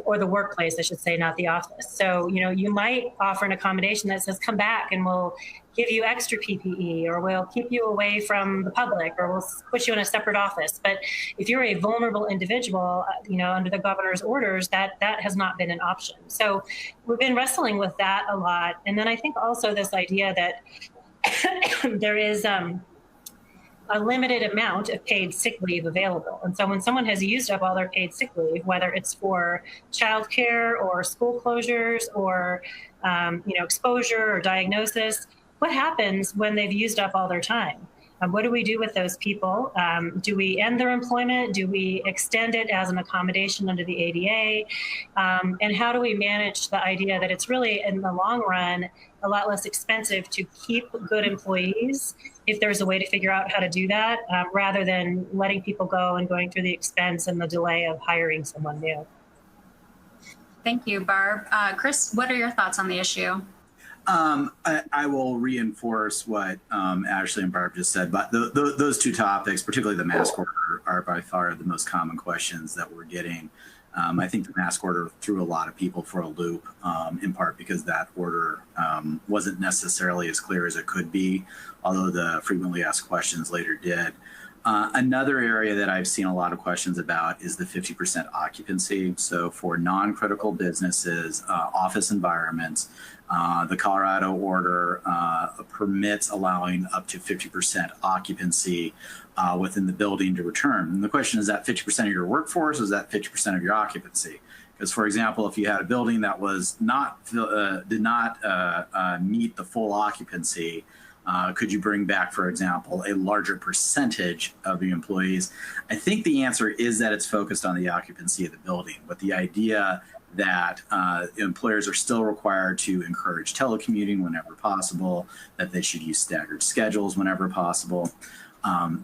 or the workplace, I should say, not the office. So, you might offer an accommodation that says, come back and we'll give you extra PPE, or we'll keep you away from the public, or we'll put you in a separate office. But if you're a vulnerable individual, under the governor's orders, that has not been an option. So we've been wrestling with that a lot. And then I think also this idea that there is a limited amount of paid sick leave available. And so when someone has used up all their paid sick leave, whether it's for childcare or school closures or exposure or diagnosis, what happens when they've used up all their time? What do we do with those people? Do we end their employment? Do we extend it as an accommodation under the ADA? And how do we manage the idea that it's really, in the long run, a lot less expensive to keep good employees if there's a way to figure out how to do that, rather than letting people go and going through the expense and the delay of hiring someone new? Thank you, Barb. Chris, what are your thoughts on the issue? I will reinforce what Ashley and Barb just said, but those two topics, particularly the mask order, are by far the most common questions that we're getting. I think the mask order threw a lot of people for a loop, in part because that order wasn't necessarily as clear as it could be, although the frequently asked questions later did. Another area that I've seen a lot of questions about is the 50% occupancy. So for non-critical businesses, office environments, the Colorado order permits allowing up to 50% occupancy within the building to return. And the question is that 50% of your workforce, or is that 50% of your occupancy? Because, for example, if you had a building that was did not meet the full occupancy, could you bring back, for example, a larger percentage of the employees? I think the answer is that it's focused on the occupancy of the building, but the idea that employers are still required to encourage telecommuting whenever possible, that they should use staggered schedules whenever possible.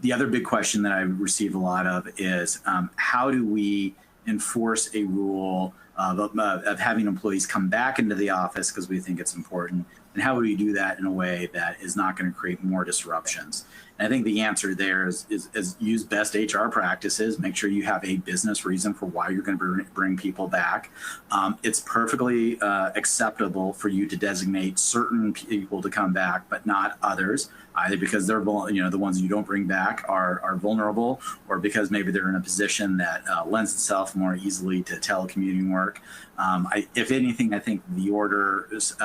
The other big question that I receive a lot of is how do we enforce a rule of having employees come back into the office because we think it's important, and how would we do that in a way that is not going to create more disruptions? And I think the answer there is use best HR practices. Make sure you have a business reason for why you're going to bring people back. It's perfectly acceptable for you to designate certain people to come back, but not others, either because they're the ones you don't bring back are vulnerable, or because maybe they're in a position that lends itself more easily to telecommuting work. If anything, I think the orders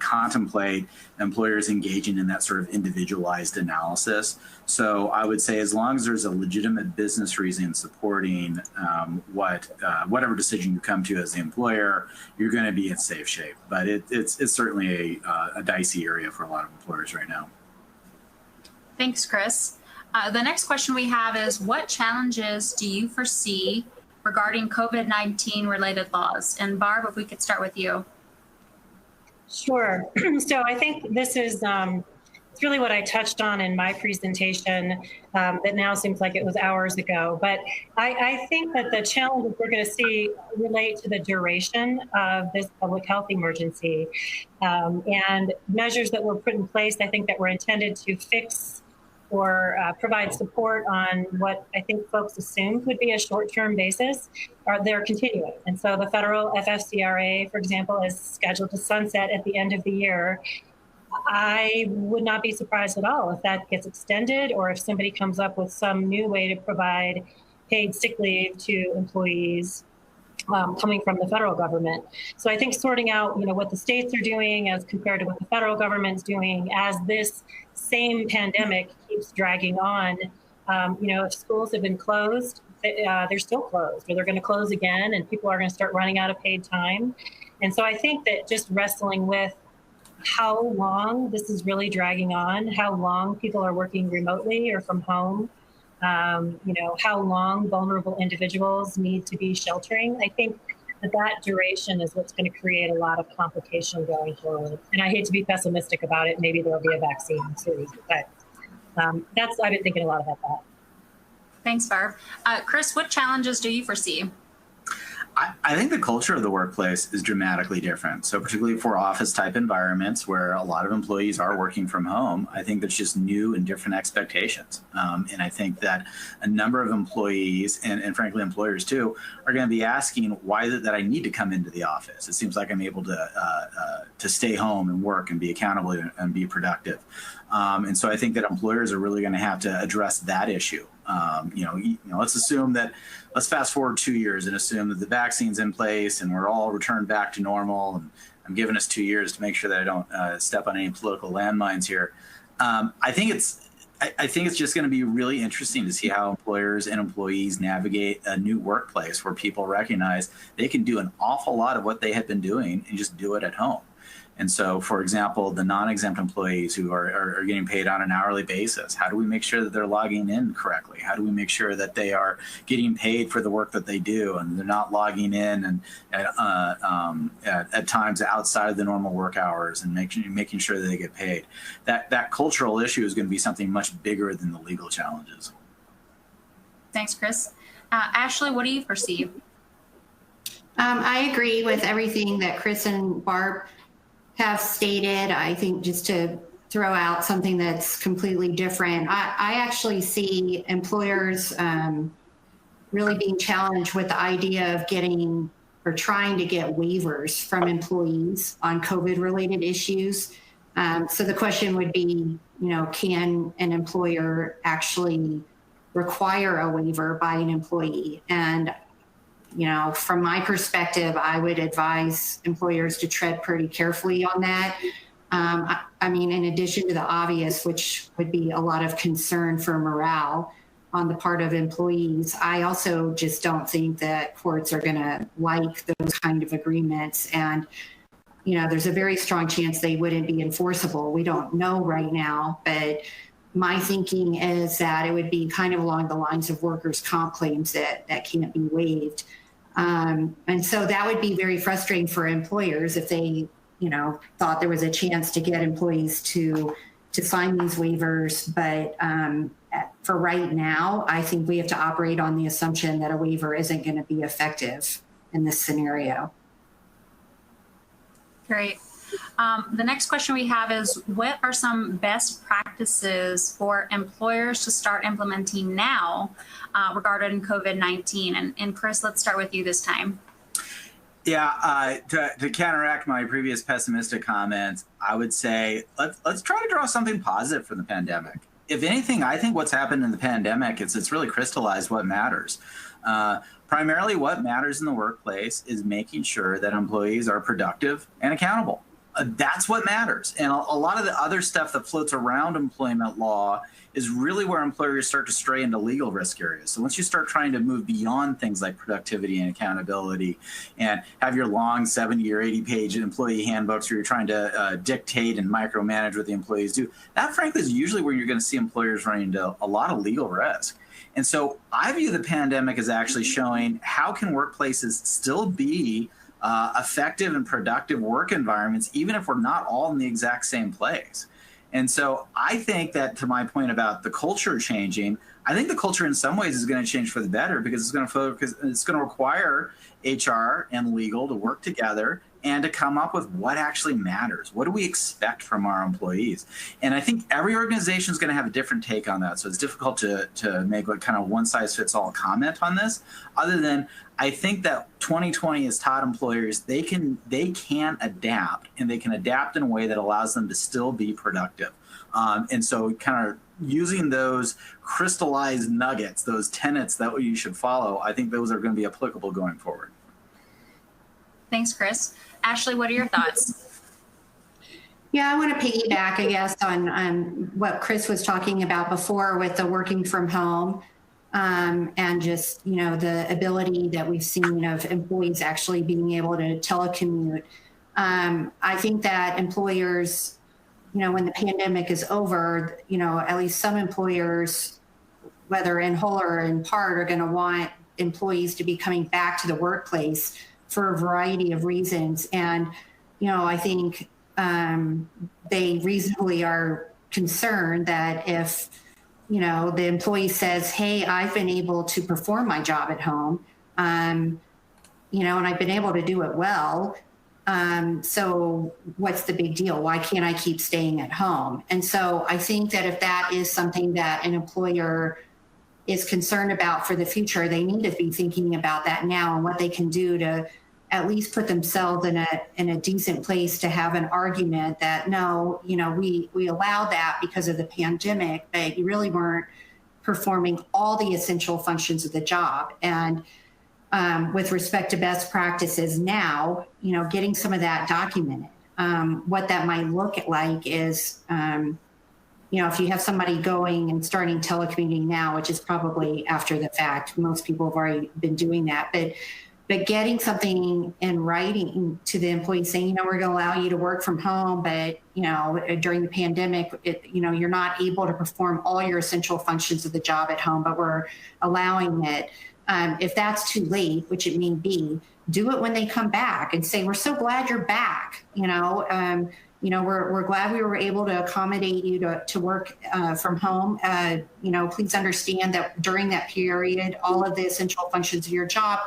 contemplate employers engaging in that sort of individualized analysis. So I would say as long as there's a legitimate business reason supporting whatever decision you come to as the employer, you're going to be in safe shape. But it's certainly a dicey area for a lot of employers right now. Thanks, Chris. The next question we have is, what challenges do you foresee regarding COVID-19 related laws? And Barb, if we could start with you. Sure. So I think this is it's really what I touched on in my presentation that now seems like it was hours ago. But I think that the challenges we're going to see relate to the duration of this public health emergency, and measures that were put in place, I think, that were intended to fix or provide support on what I think folks assumed would be a short-term basis, they're continuing. And so the federal FFCRA, for example, is scheduled to sunset at the end of the year. I would not be surprised at all if that gets extended, or if somebody comes up with some new way to provide paid sick leave to employees coming from the federal government. So I think sorting out, what the states are doing as compared to what the federal government's doing as this same pandemic keeps dragging on. If schools have been closed, they're still closed, or they're going to close again, and people are going to start running out of paid time. And so I think that just wrestling with how long this is really dragging on, how long people are working remotely or from home, how long vulnerable individuals need to be sheltering. I think that duration is what's going to create a lot of complication going forward. And I hate to be pessimistic about it. Maybe there'll be a vaccine soon, but I've been thinking a lot about that. Thanks, Barb. Chris, what challenges do you foresee? I think the culture of the workplace is dramatically different. So particularly for office type environments where a lot of employees are working from home, I think there's just new and different expectations. And I think that a number of employees and frankly employers too are going to be asking, why is it that I need to come into the office? It seems like I'm able to stay home and work and be accountable and be productive. And so I think that employers are really going to have to address that issue. Let's fast forward 2 years and assume that the vaccine's in place and we're all returned back to normal. And I'm giving us 2 years to make sure that I don't step on any political landmines here. I think it's just going to be really interesting to see how employers and employees navigate a new workplace where people recognize they can do an awful lot of what they had been doing and just do it at home. And so, for example, the non-exempt employees who are getting paid on an hourly basis, how do we make sure that they're logging in correctly? How do we make sure that they are getting paid for the work that they do and they're not logging in and at times outside of the normal work hours and making sure that they get paid? That cultural issue is going to be something much bigger than the legal challenges. Thanks, Chris. Ashley, what do you foresee? I agree with everything that Chris and Barb have stated. I think just to throw out something that's completely different, I actually see employers really being challenged with the idea of getting or trying to get waivers from employees on COVID-related issues. So the question would be, can an employer actually require a waiver by an employee? And from my perspective, I would advise employers to tread pretty carefully on that. In addition to the obvious, which would be a lot of concern for morale on the part of employees, I also just don't think that courts are going to like those kind of agreements. And, there's a very strong chance they wouldn't be enforceable. We don't know right now, but my thinking is that it would be kind of along the lines of workers' comp claims that can't be waived. And so that would be very frustrating for employers if they, thought there was a chance to get employees to sign these waivers. But for right now, I think we have to operate on the assumption that a waiver isn't going to be effective in this scenario. Great. The next question we have is, what are some best practices for employers to start implementing now regarding COVID-19? And Chris, let's start with you this time. Yeah, to counteract my previous pessimistic comments, I would say let's try to draw something positive from the pandemic. If anything, I think what's happened in the pandemic is it's really crystallized what matters. Primarily what matters in the workplace is making sure that employees are productive and accountable. That's what matters. And a lot of the other stuff that floats around employment law is really where employers start to stray into legal risk areas. So once you start trying to move beyond things like productivity and accountability and have your long 70 or 80-page employee handbooks where you're trying to dictate and micromanage what the employees do, that frankly is usually where you're going to see employers running into a lot of legal risk. And so I view the pandemic as actually showing how can workplaces still be effective and productive work environments, even if we're not all in the exact same place. And so I think that, to my point about the culture changing, I think the culture in some ways is going to change for the better because it's going to require HR and legal to work together and to come up with what actually matters. What do we expect from our employees? And I think every organization is going to have a different take on that. So it's difficult to make what kind of one size fits all comment on this, other than I think that 2020 has taught employers they can adapt, and they can adapt in a way that allows them to still be productive. And so kind of using those crystallized nuggets, those tenets that you should follow, I think those are going to be applicable going forward. Thanks, Chris. Ashley, what are your thoughts? Yeah, I want to piggyback, I guess, on what Chris was talking about before with the working from home, and just, the ability that we've seen of employees actually being able to telecommute. I think that employers, when the pandemic is over, at least some employers, whether in whole or in part, are going to want employees to be coming back to the workplace for a variety of reasons. And, I think they reasonably are concerned that if, the employee says, hey, I've been able to perform my job at home, and I've been able to do it well. So what's the big deal? Why can't I keep staying at home? And so I think that if that is something that an employer is concerned about for the future, they need to be thinking about that now and what they can do to at least put themselves in a decent place to have an argument that no, we allowed that because of the pandemic, but you really weren't performing all the essential functions of the job. And with respect to best practices now, getting some of that documented. What that might look like is, if you have somebody going and starting telecommuting now, which is probably after the fact, most people have already been doing that, but getting something in writing to the employee saying, we're going to allow you to work from home, but, during the pandemic, you're not able to perform all your essential functions of the job at home, but we're allowing it. If that's too late, which it may be, do it when they come back and say, we're so glad you're back. We're glad we were able to accommodate you to work from home. Please understand that during that period, all of the essential functions of your job,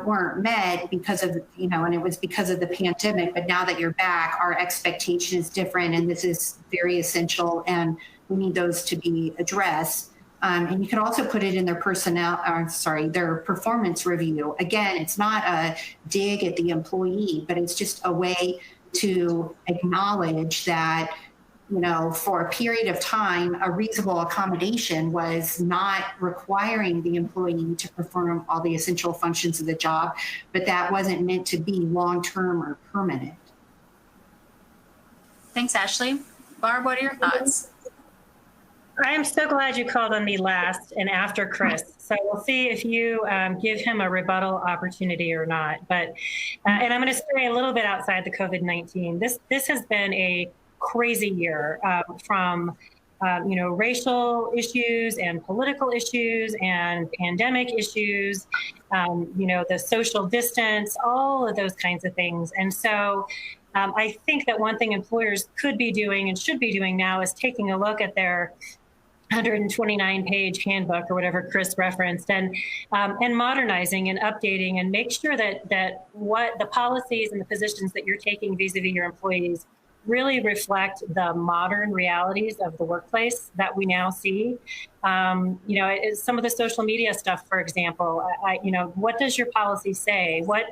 weren't met because of, and it was because of the pandemic. But now that you're back, our expectation is different, and this is very essential, and we need those to be addressed. And you can also put it in their their performance review. Again, it's not a dig at the employee, but it's just a way to acknowledge that, for a period of time, a reasonable accommodation was not requiring the employee to perform all the essential functions of the job, but that wasn't meant to be long-term or permanent. Thanks, Ashley. Barb, what are your thoughts? I am so glad you called on me last and after Chris. So we'll see if you give him a rebuttal opportunity or not. But and I'm going to stray a little bit outside the COVID-19. This has been a crazy year from racial issues and political issues and pandemic issues, the social distance, all of those kinds of things. And so I think that one thing employers could be doing and should be doing now is taking a look at their 129-page handbook or whatever Chris referenced, and modernizing and updating, and make sure that what the policies and the positions that you're taking vis-a-vis your employees really reflect the modern realities of the workplace that we now see. Some of the social media stuff, for example, what does your policy say? What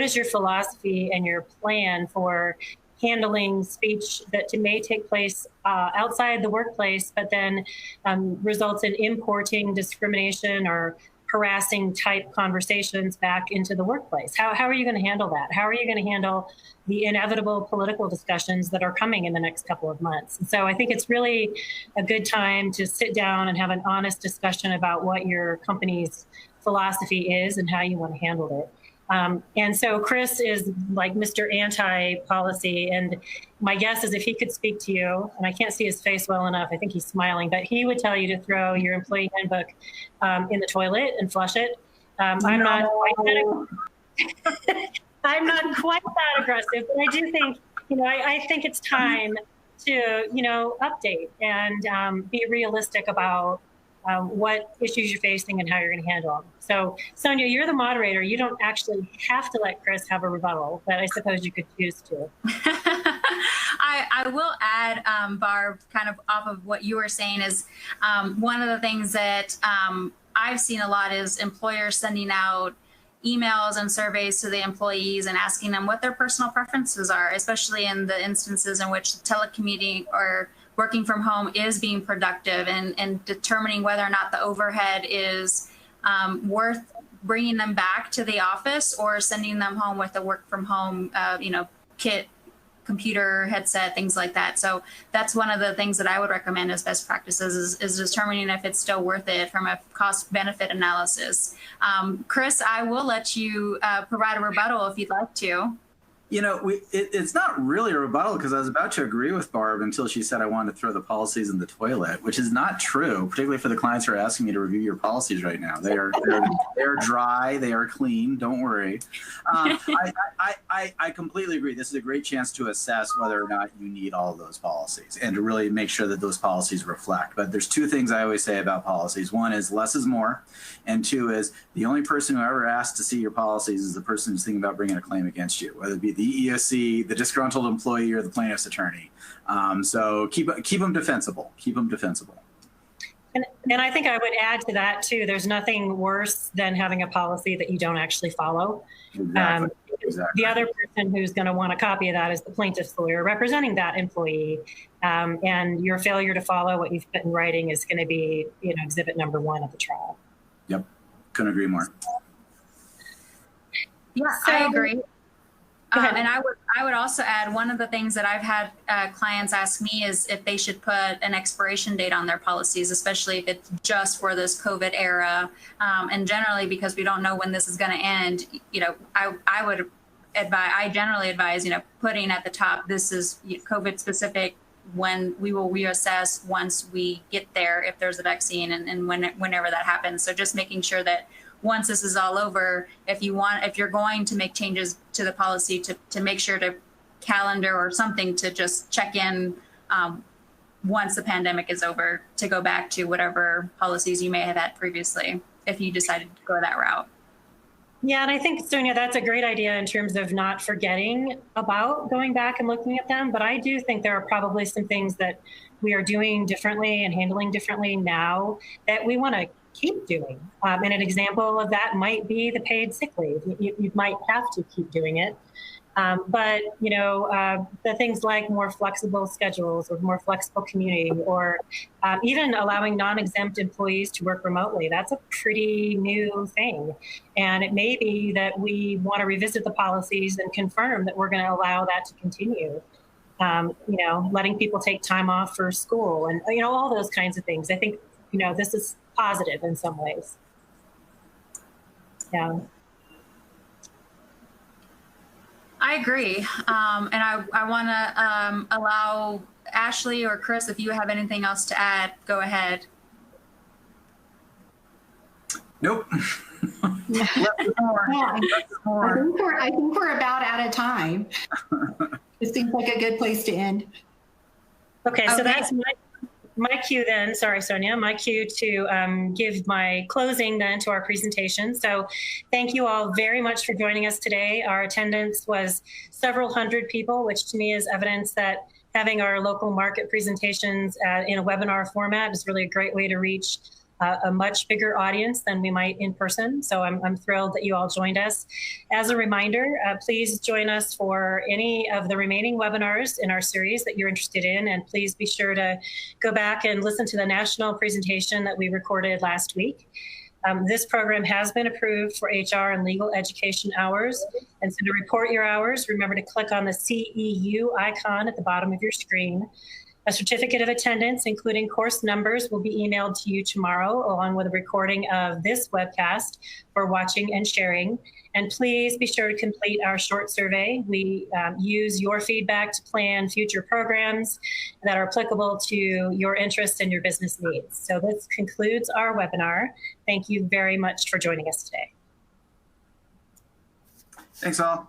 is your philosophy and your plan for handling speech that may take place outside the workplace, but then results in importing discrimination or harassing type conversations back into the workplace? How are you going to handle that? How are you going to handle the inevitable political discussions that are coming in the next couple of months? And so I think it's really a good time to sit down and have an honest discussion about what your company's philosophy is and how you want to handle it. And so Chris is like Mr. Anti-policy, and my guess is if he could speak to you, and I can't see his face well enough, I think he's smiling, but he would tell you to throw your employee handbook in the toilet and flush it. I'm not quite that aggressive, but I do think, I think it's time to, update and be realistic about what issues you're facing and how you're going to handle them. So, Sonia, you're the moderator. You don't actually have to let Chris have a rebuttal, but I suppose you could choose to. I will add, Barb, kind of off of what you were saying, is one of the things that I've seen a lot is employers sending out emails and surveys to the employees and asking them what their personal preferences are, especially in the instances in which telecommuting or working from home is being productive, and determining whether or not the overhead is worth bringing them back to the office or sending them home with a work from home, kit, computer, headset, things like that. So that's one of the things that I would recommend as best practices is determining if it's still worth it from a cost benefit analysis. Chris, I will let you provide a rebuttal if you'd like to. It's not really a rebuttal because I was about to agree with Barb until she said I wanted to throw the policies in the toilet, which is not true, particularly for the clients who are asking me to review your policies right now. They are dry, they are clean. Don't worry. I completely agree. This is a great chance to assess whether or not you need all of those policies and to really make sure that those policies reflect. But there's two things I always say about policies. One is less is more, and two is the only person who ever asks to see your policies is the person who's thinking about bringing a claim against you, whether it be the EEOC, the disgruntled employee, or the plaintiff's attorney. So keep them defensible. Keep them defensible. And I think I would add to that too. There's nothing worse than having a policy that you don't actually follow. Exactly. The other person who's going to want a copy of that is the plaintiff's lawyer representing that employee. And your failure to follow what you've put in writing is going to be, exhibit number 1 of the trial. Yep. Couldn't agree more. Yeah, so, I agree. And I would also add, one of the things that I've had clients ask me is if they should put an expiration date on their policies, especially if it's just for this COVID era. And generally, because we don't know when this is going to end, I generally advise, putting at the top, this is COVID specific, when we will reassess once we get there, if there's a vaccine and whenever that happens. So just making sure that once this is all over, if you're going to make changes to the policy, to make sure to calendar or something to just check in once the pandemic is over, to go back to whatever policies you may have had previously, if you decided to go that route. Yeah, and I think, Sonia, that's a great idea in terms of not forgetting about going back and looking at them. But I do think there are probably some things that we are doing differently and handling differently now that we want to keep doing. And an example of that might be the paid sick leave. You might have to keep doing it. But the things like more flexible schedules or more flexible commuting, or even allowing non-exempt employees to work remotely, that's a pretty new thing. And it may be that we want to revisit the policies and confirm that we're going to allow that to continue. Letting people take time off for school and, all those kinds of things. I think, this is positive in some ways. Yeah. I agree. And I want to allow Ashley or Chris, if you have anything else to add, go ahead. Nope. Yeah. I think we're about out of time. It seems like a good place to end. Okay, so that's my cue then. Sorry, Sonia, my cue to give my closing then to our presentation. So thank you all very much for joining us today. Our attendance was several hundred people, which to me is evidence that having our local market presentations in a webinar format is really a great way to reach a much bigger audience than we might in person. So I'm thrilled that you all joined us. As a reminder, please join us for any of the remaining webinars in our series that you're interested in. And please be sure to go back and listen to the national presentation that we recorded last week. This program has been approved for HR and legal education hours. And so to report your hours, remember to click on the CEU icon at the bottom of your screen. A certificate of attendance, including course numbers, will be emailed to you tomorrow, along with a recording of this webcast for watching and sharing. And please be sure to complete our short survey. We use your feedback to plan future programs that are applicable to your interests and your business needs. So this concludes our webinar. Thank you very much for joining us today. Thanks all.